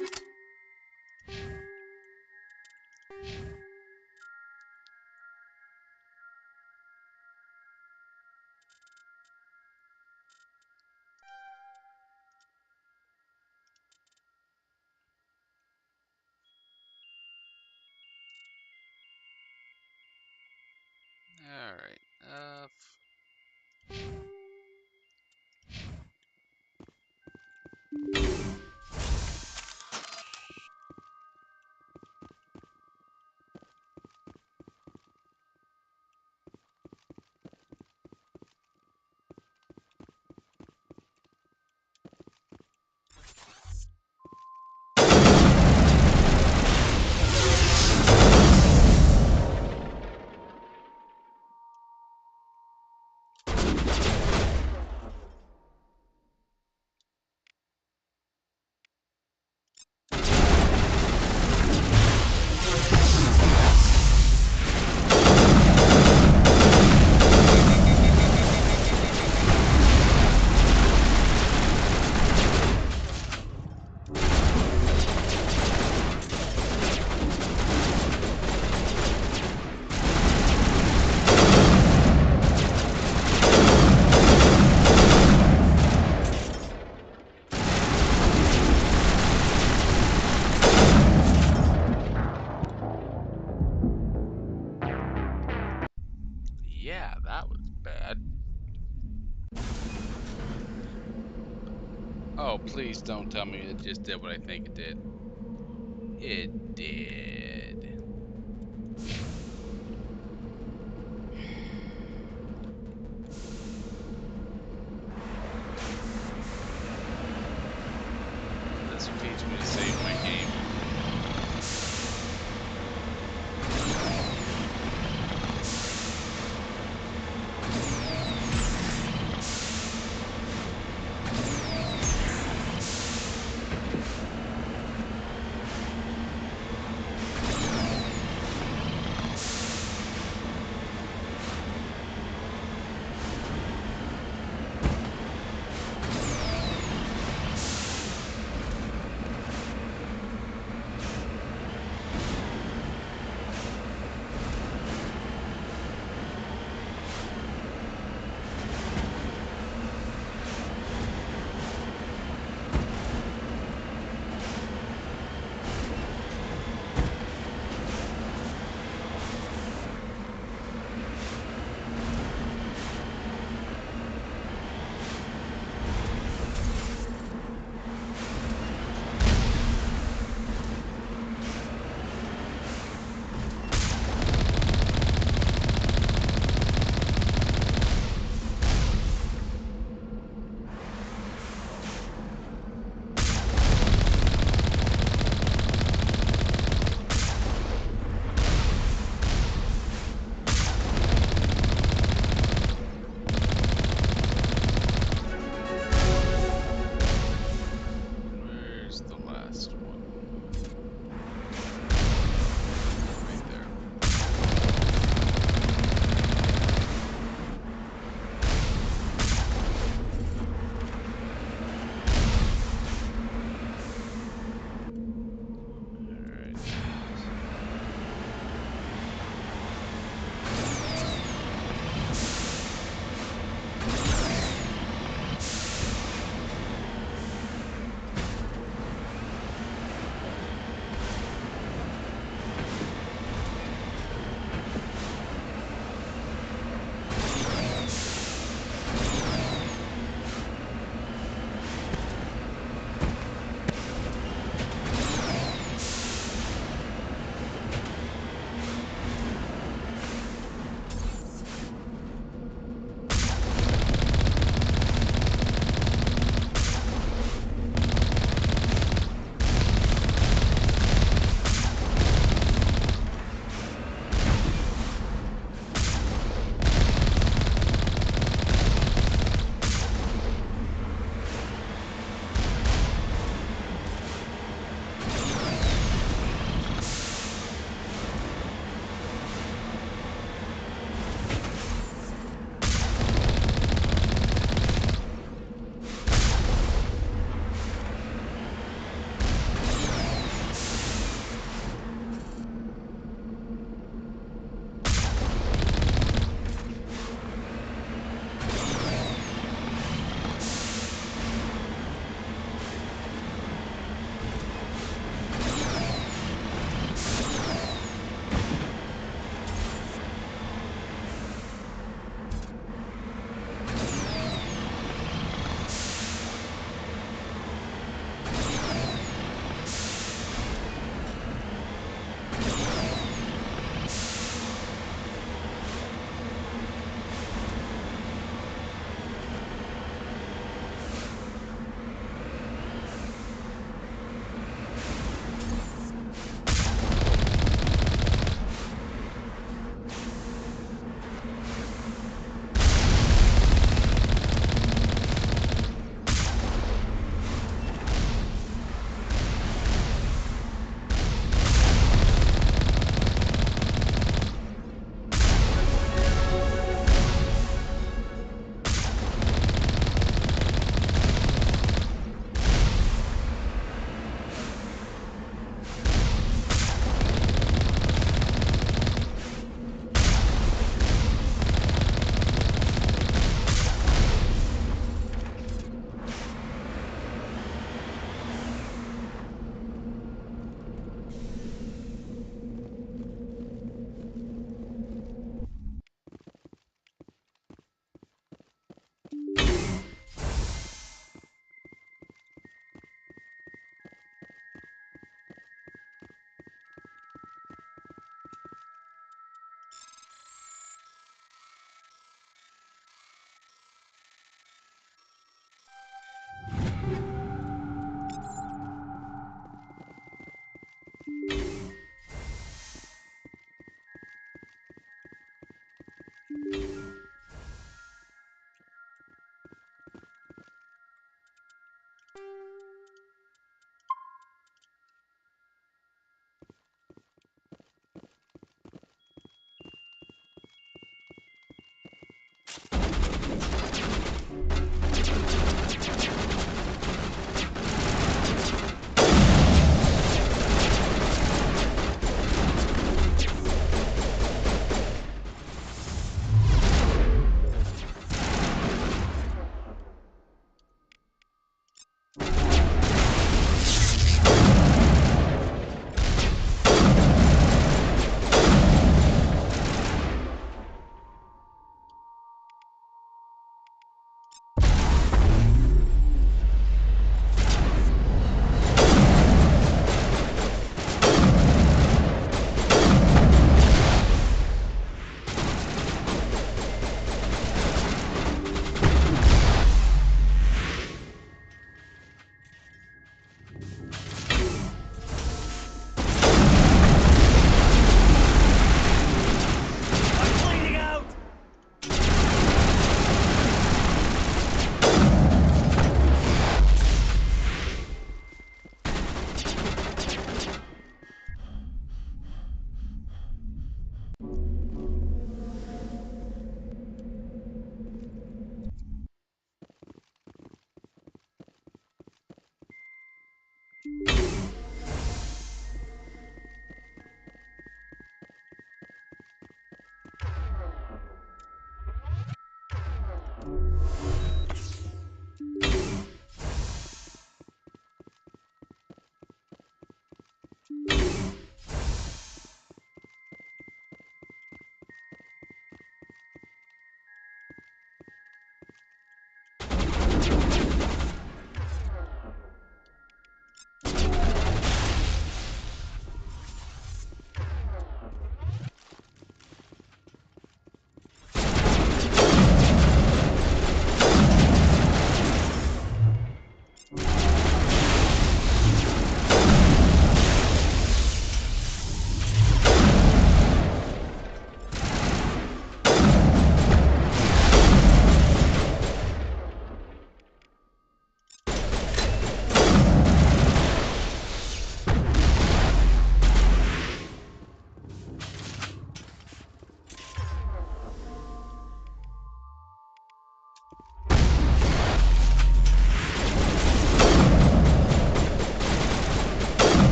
Alright. Yeah, that was bad. Oh, please don't tell me it just did what I think it did. It did. This will teach me to save my game.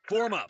Form up.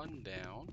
one down.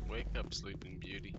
Wake up, Sleeping Beauty.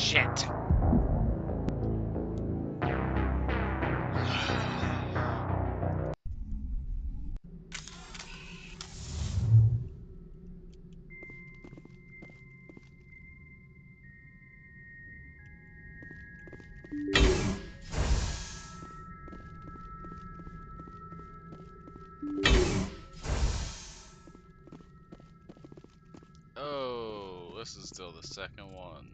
Shit. Oh, this is still the second one.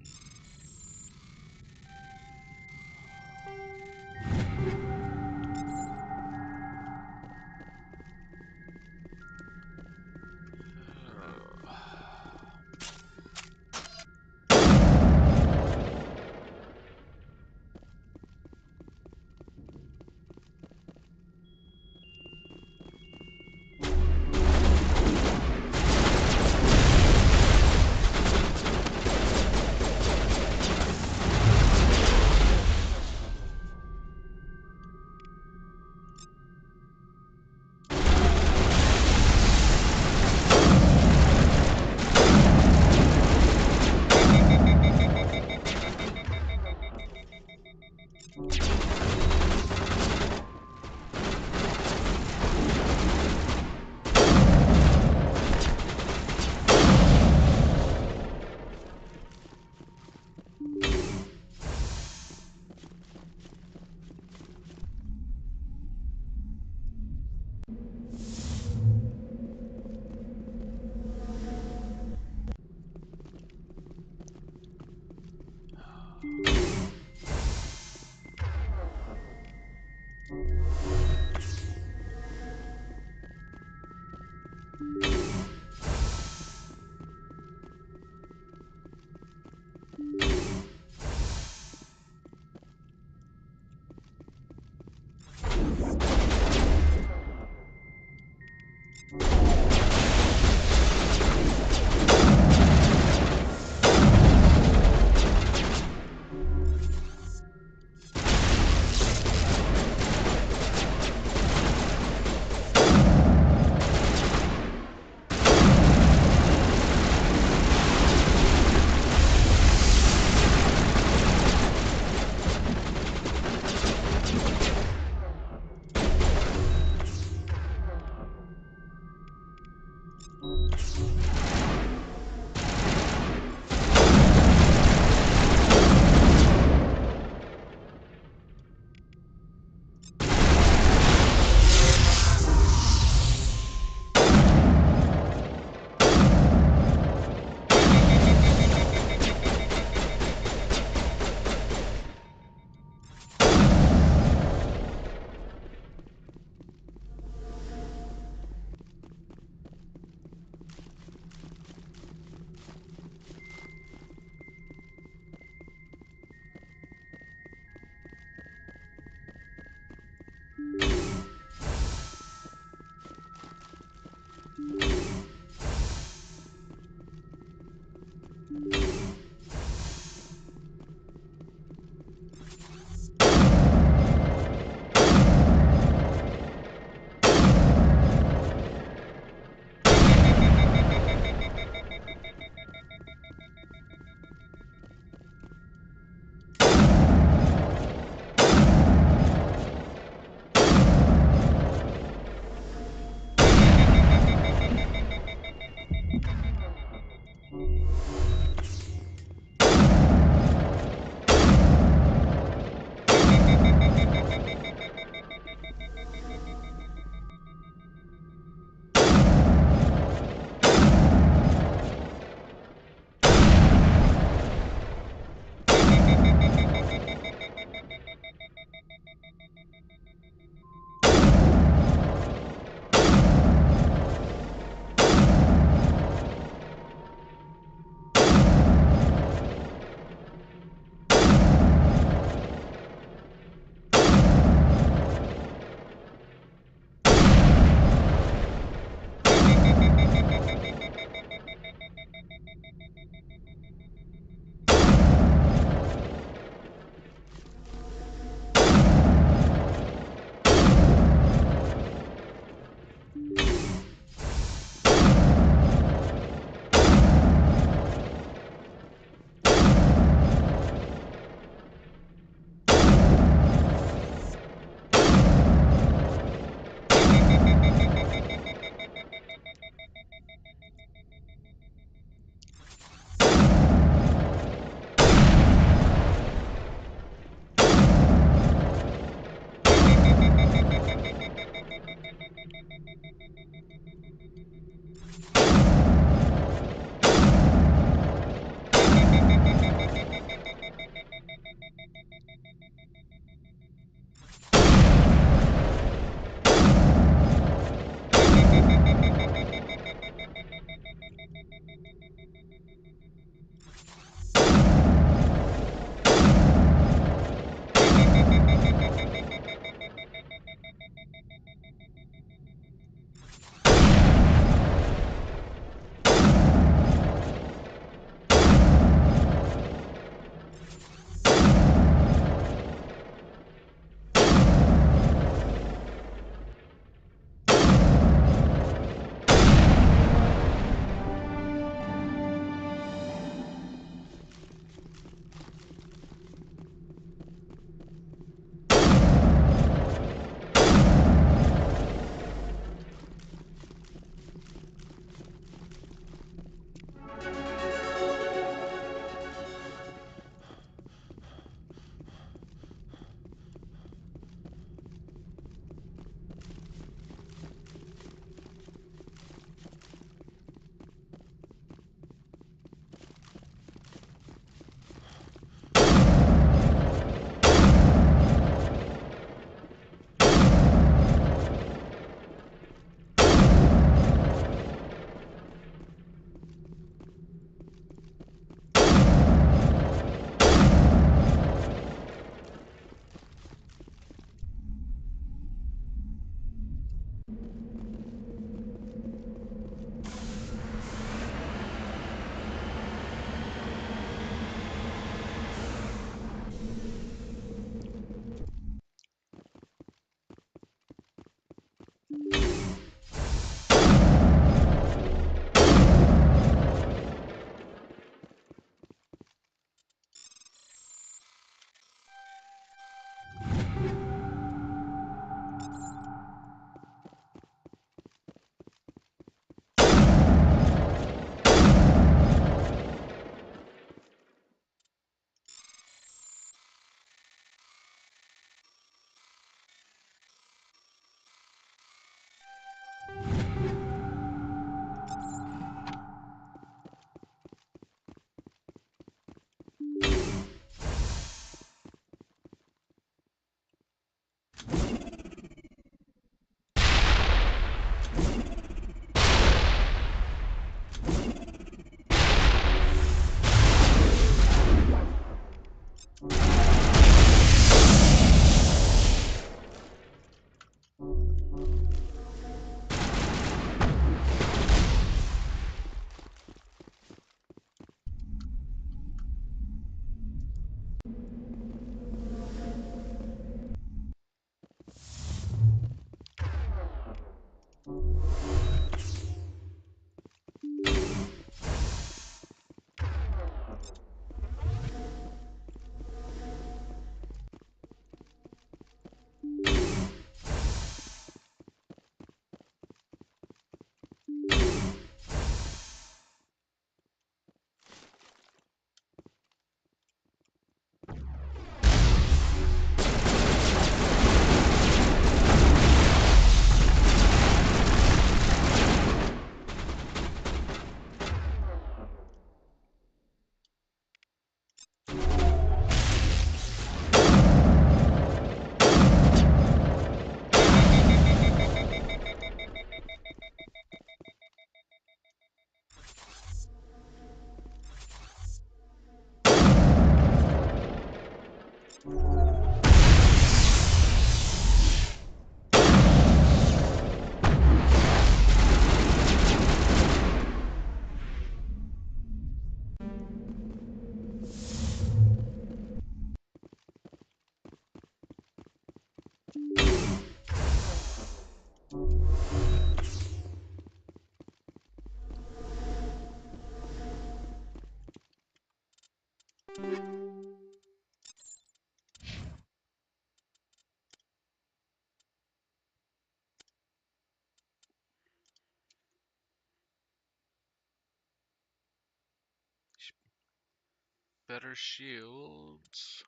better shields.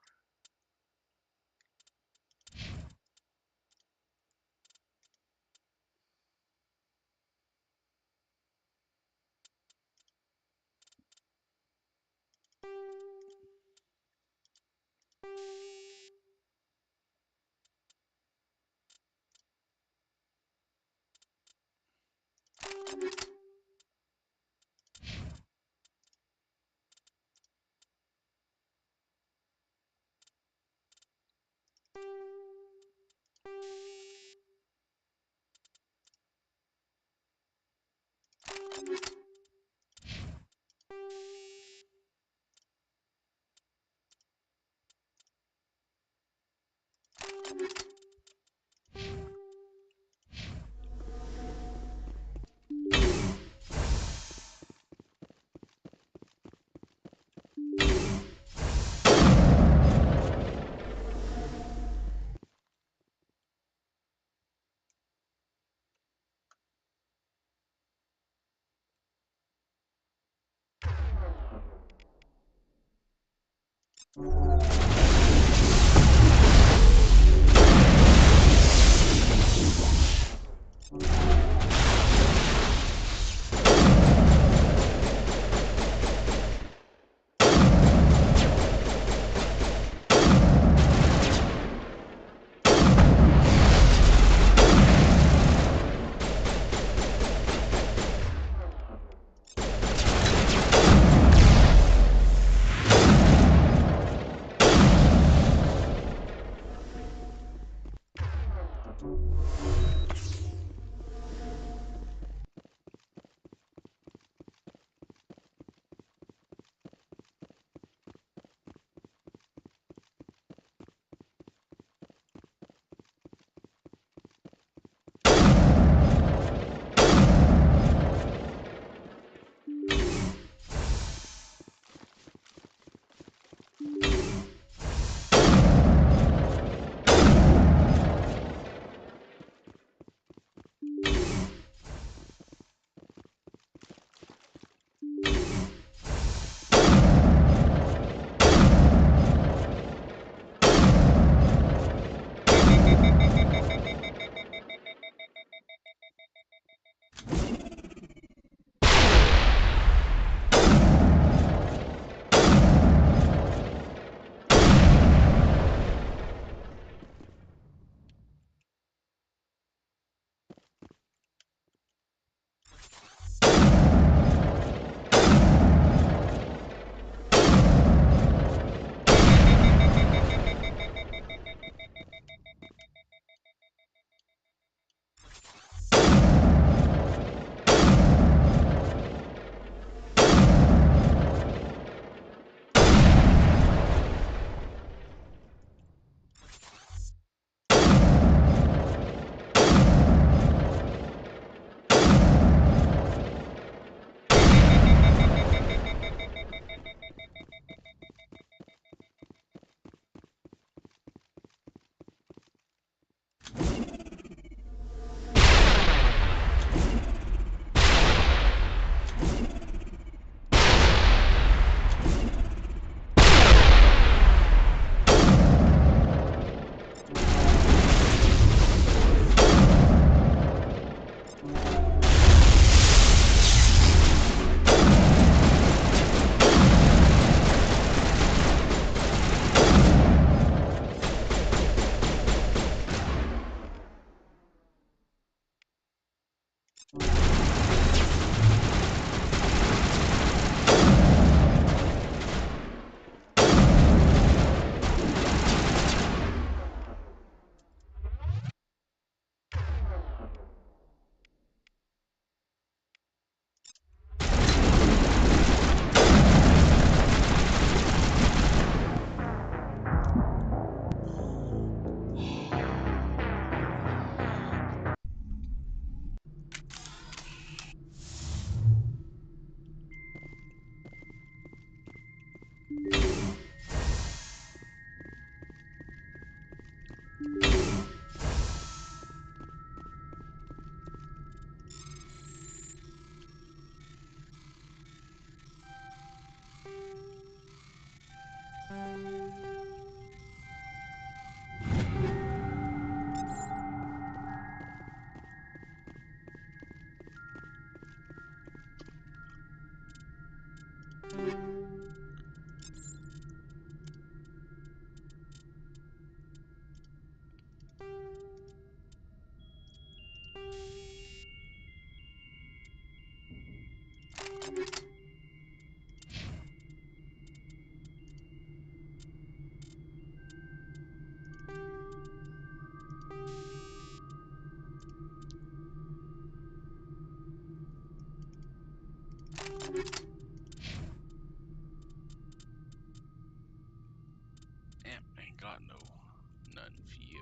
got none for you.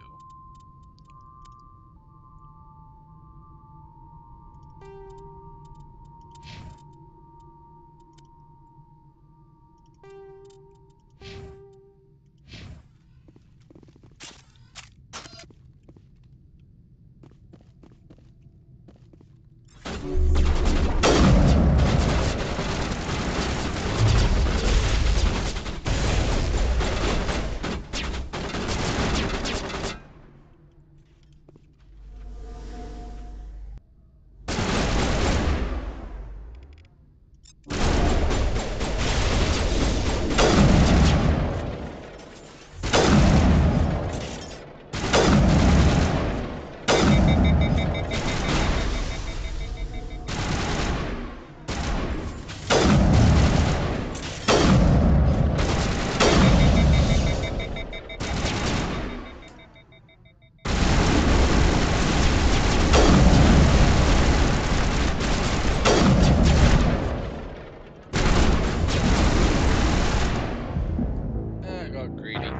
I got greedy.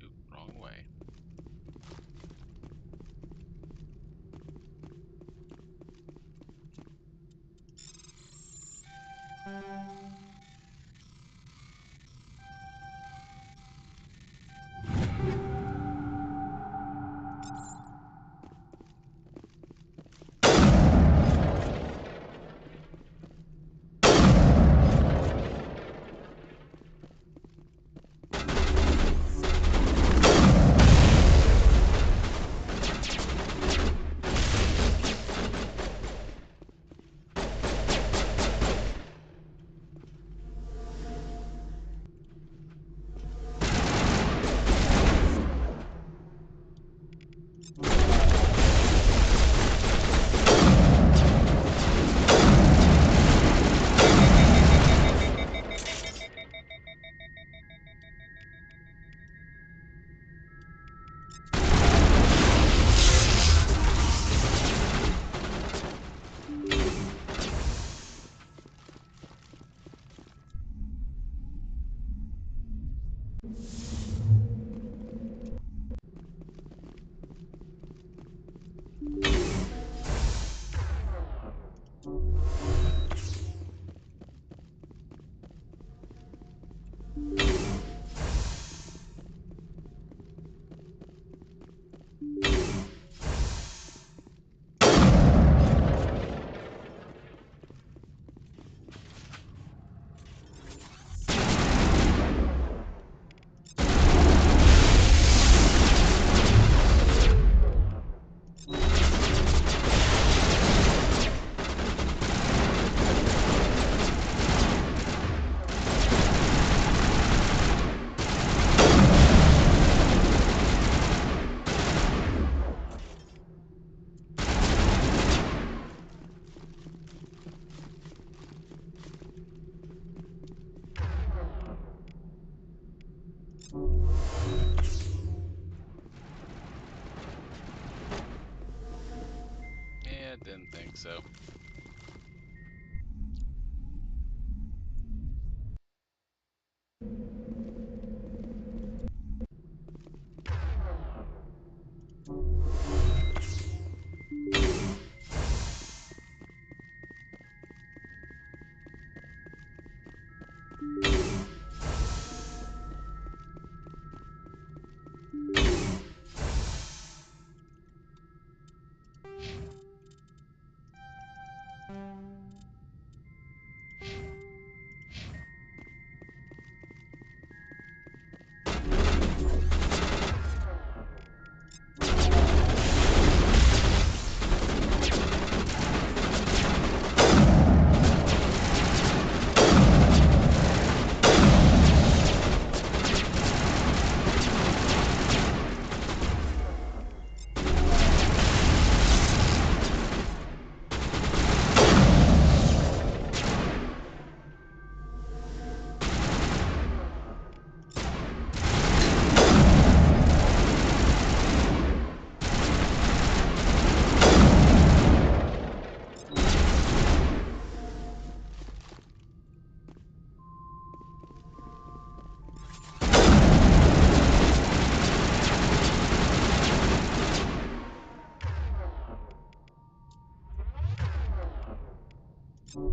Oop, wrong way. Yeah, didn't think so. I'm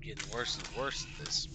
getting worse and worse at this.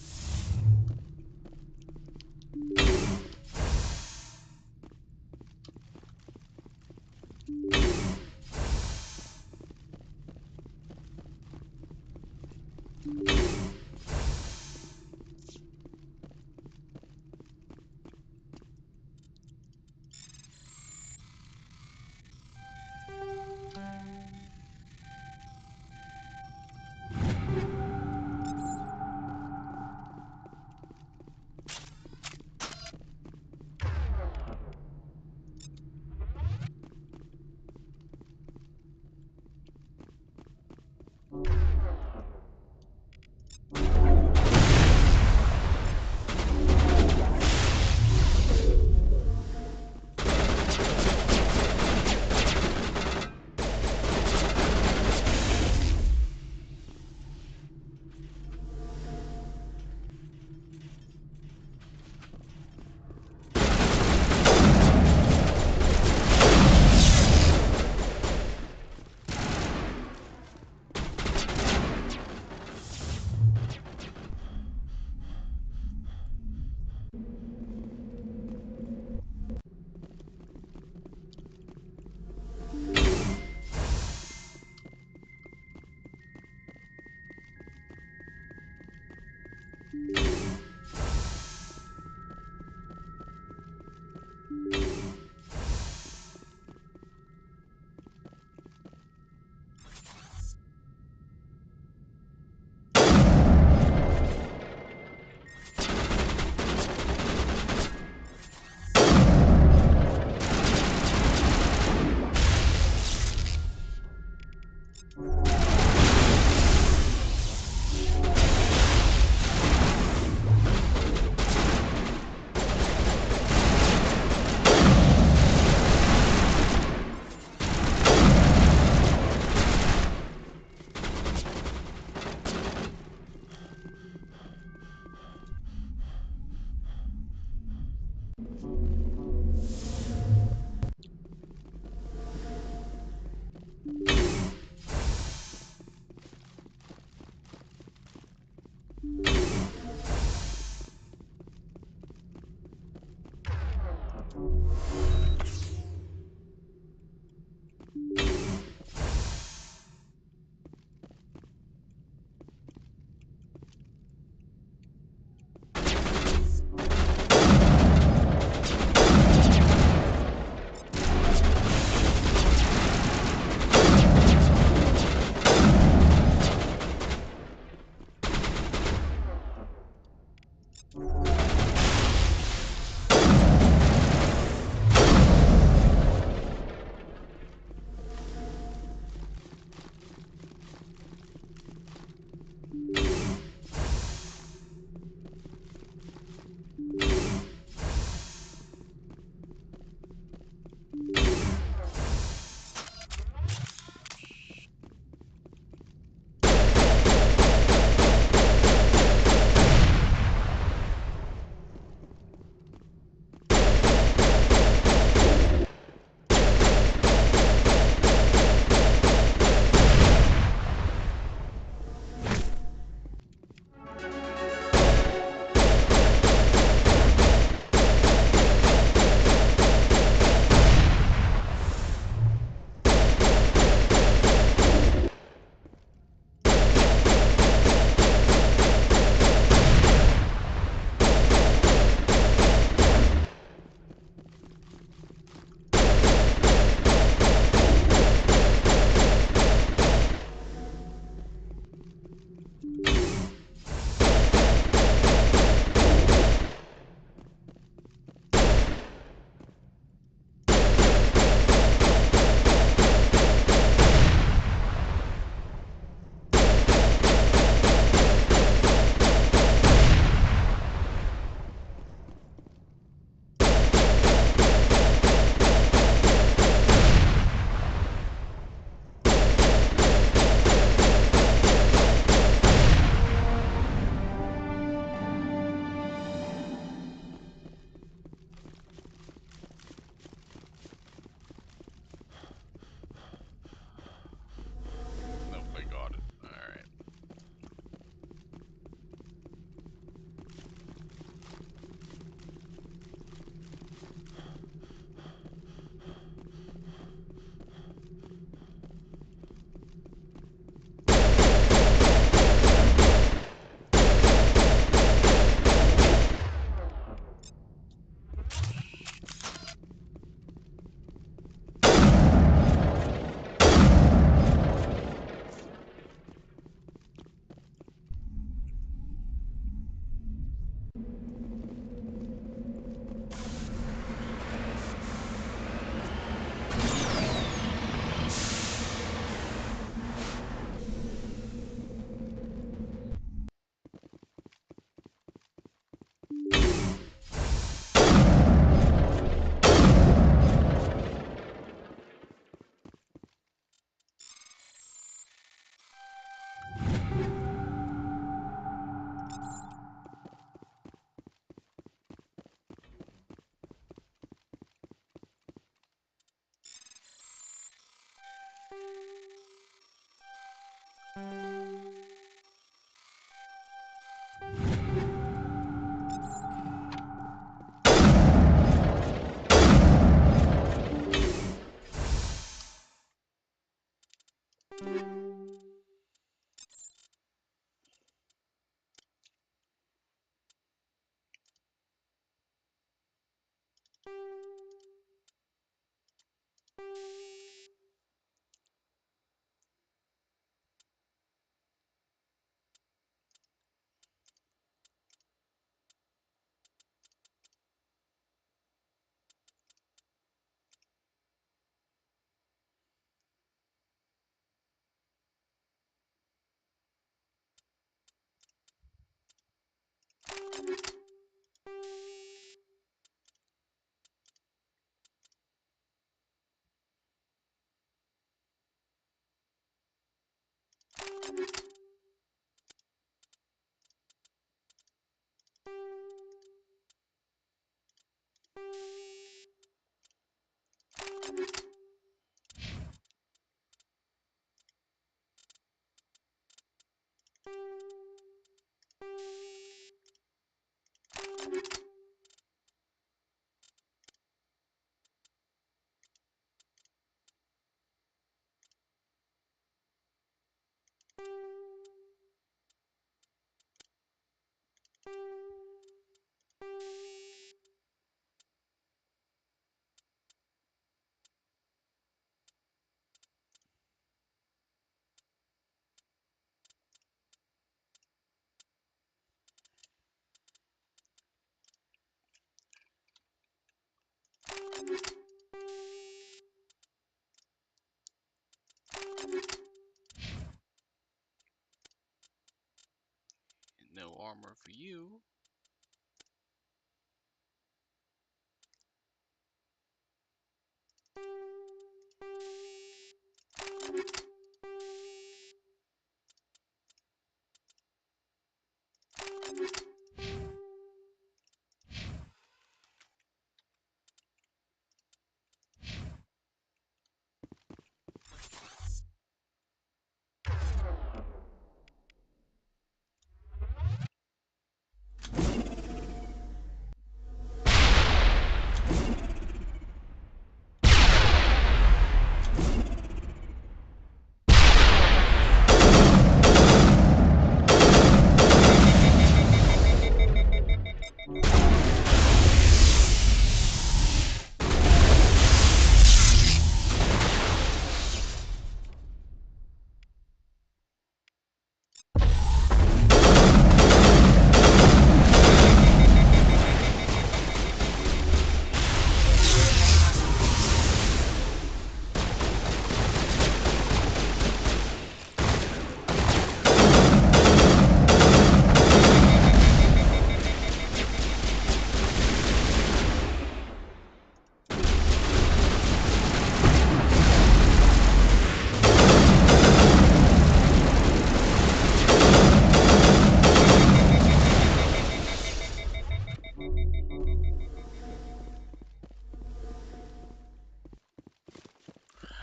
No armor for you.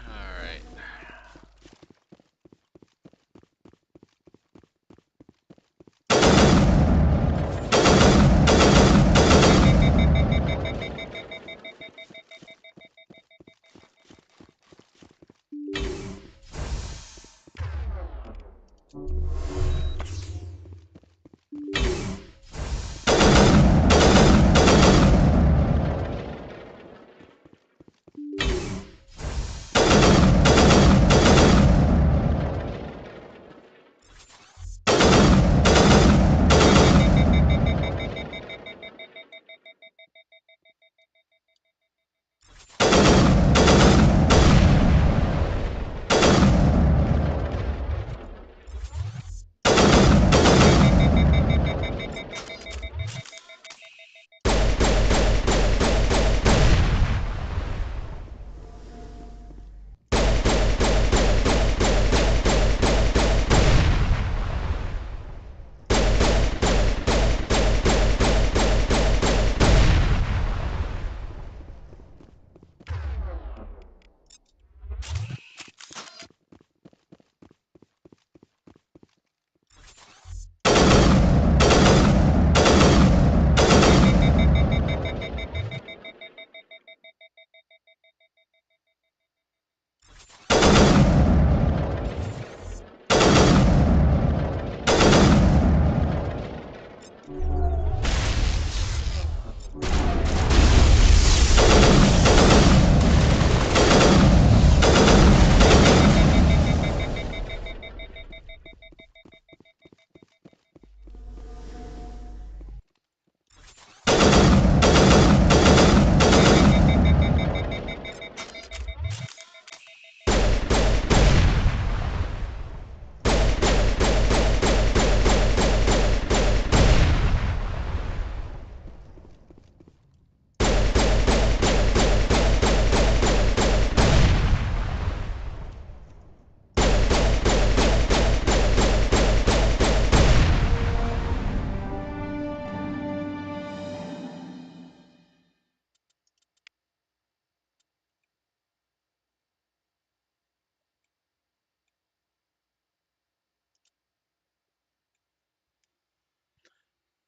Alright.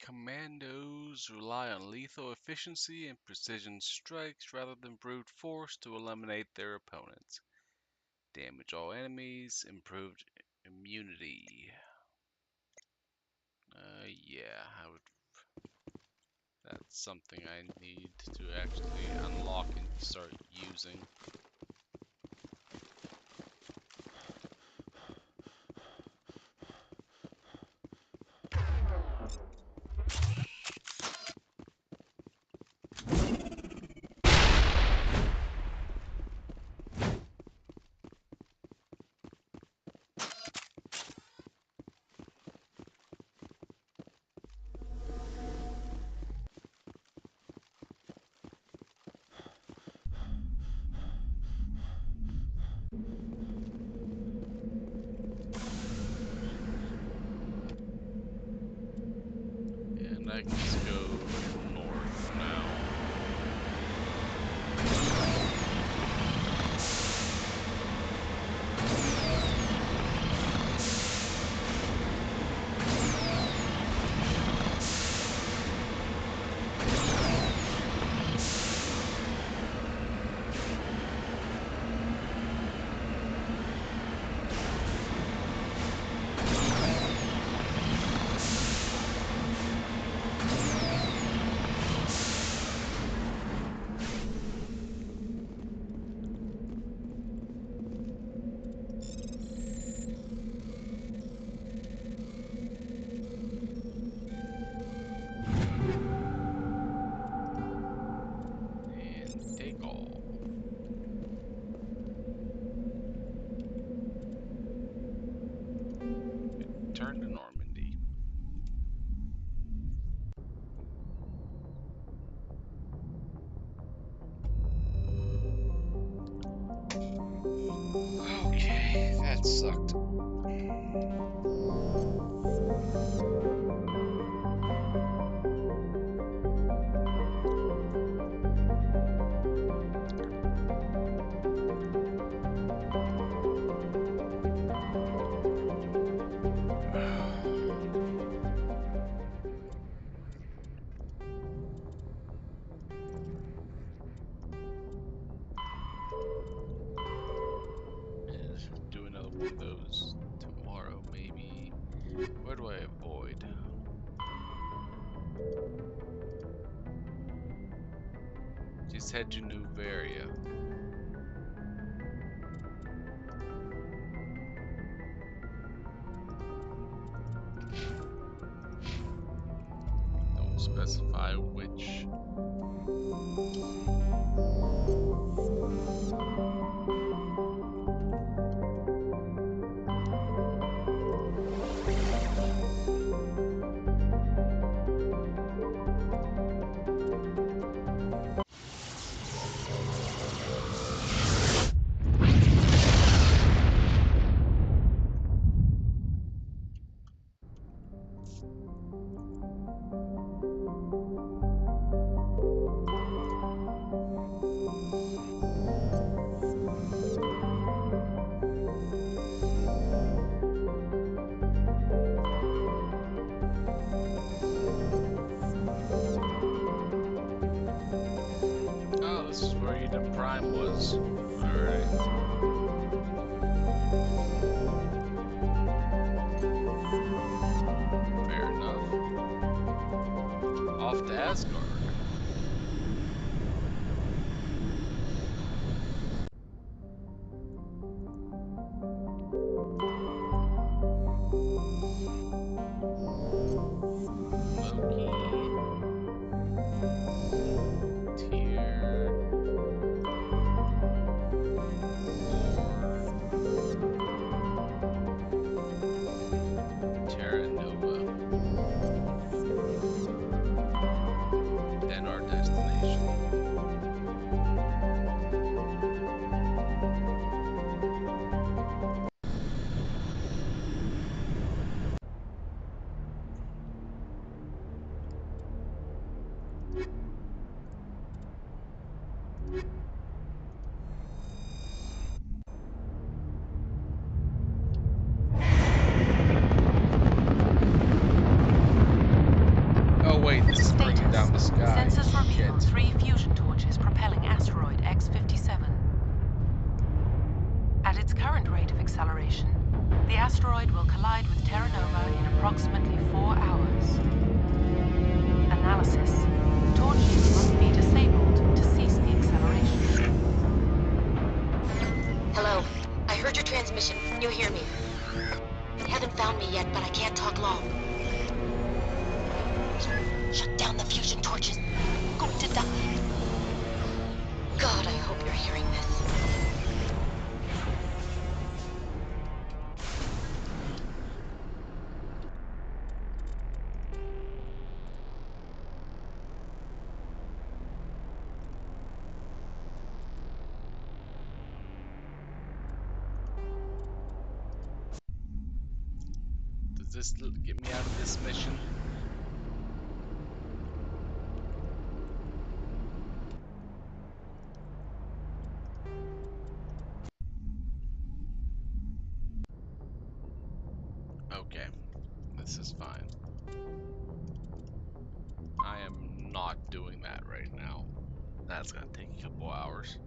Commandos rely on lethal efficiency and precision strikes rather than brute force to eliminate their opponents. Damage all enemies, improved immunity. Yeah, that's something I need to actually unlock and start using. And I can just go north now. And take all. Return to Normandy. Okay, that sucked. And do another one of those tomorrow, maybe. Where do I avoid? Just head to New Varia. Don't specify which. Oh, this is where Eden Prime was. Alright. Fair enough. Off to Asgard. Loki. Tyr. Terra Nova. sky. Sensors reveal Shit. 3 fusion torches propelling asteroid X-57. At its current rate of acceleration, the asteroid will collide with Terra Nova in approximately 4 hours. Analysis. Torches must be disabled to cease the acceleration. Hello. I heard your transmission. Can you hear me? They haven't found me yet, but I can't talk long. Shut down the fusion torches. I'm going to die. God, I hope you're hearing this. Does this get me out of this mission? Okay, this is fine. I am not doing that right now. That's gonna take a couple hours.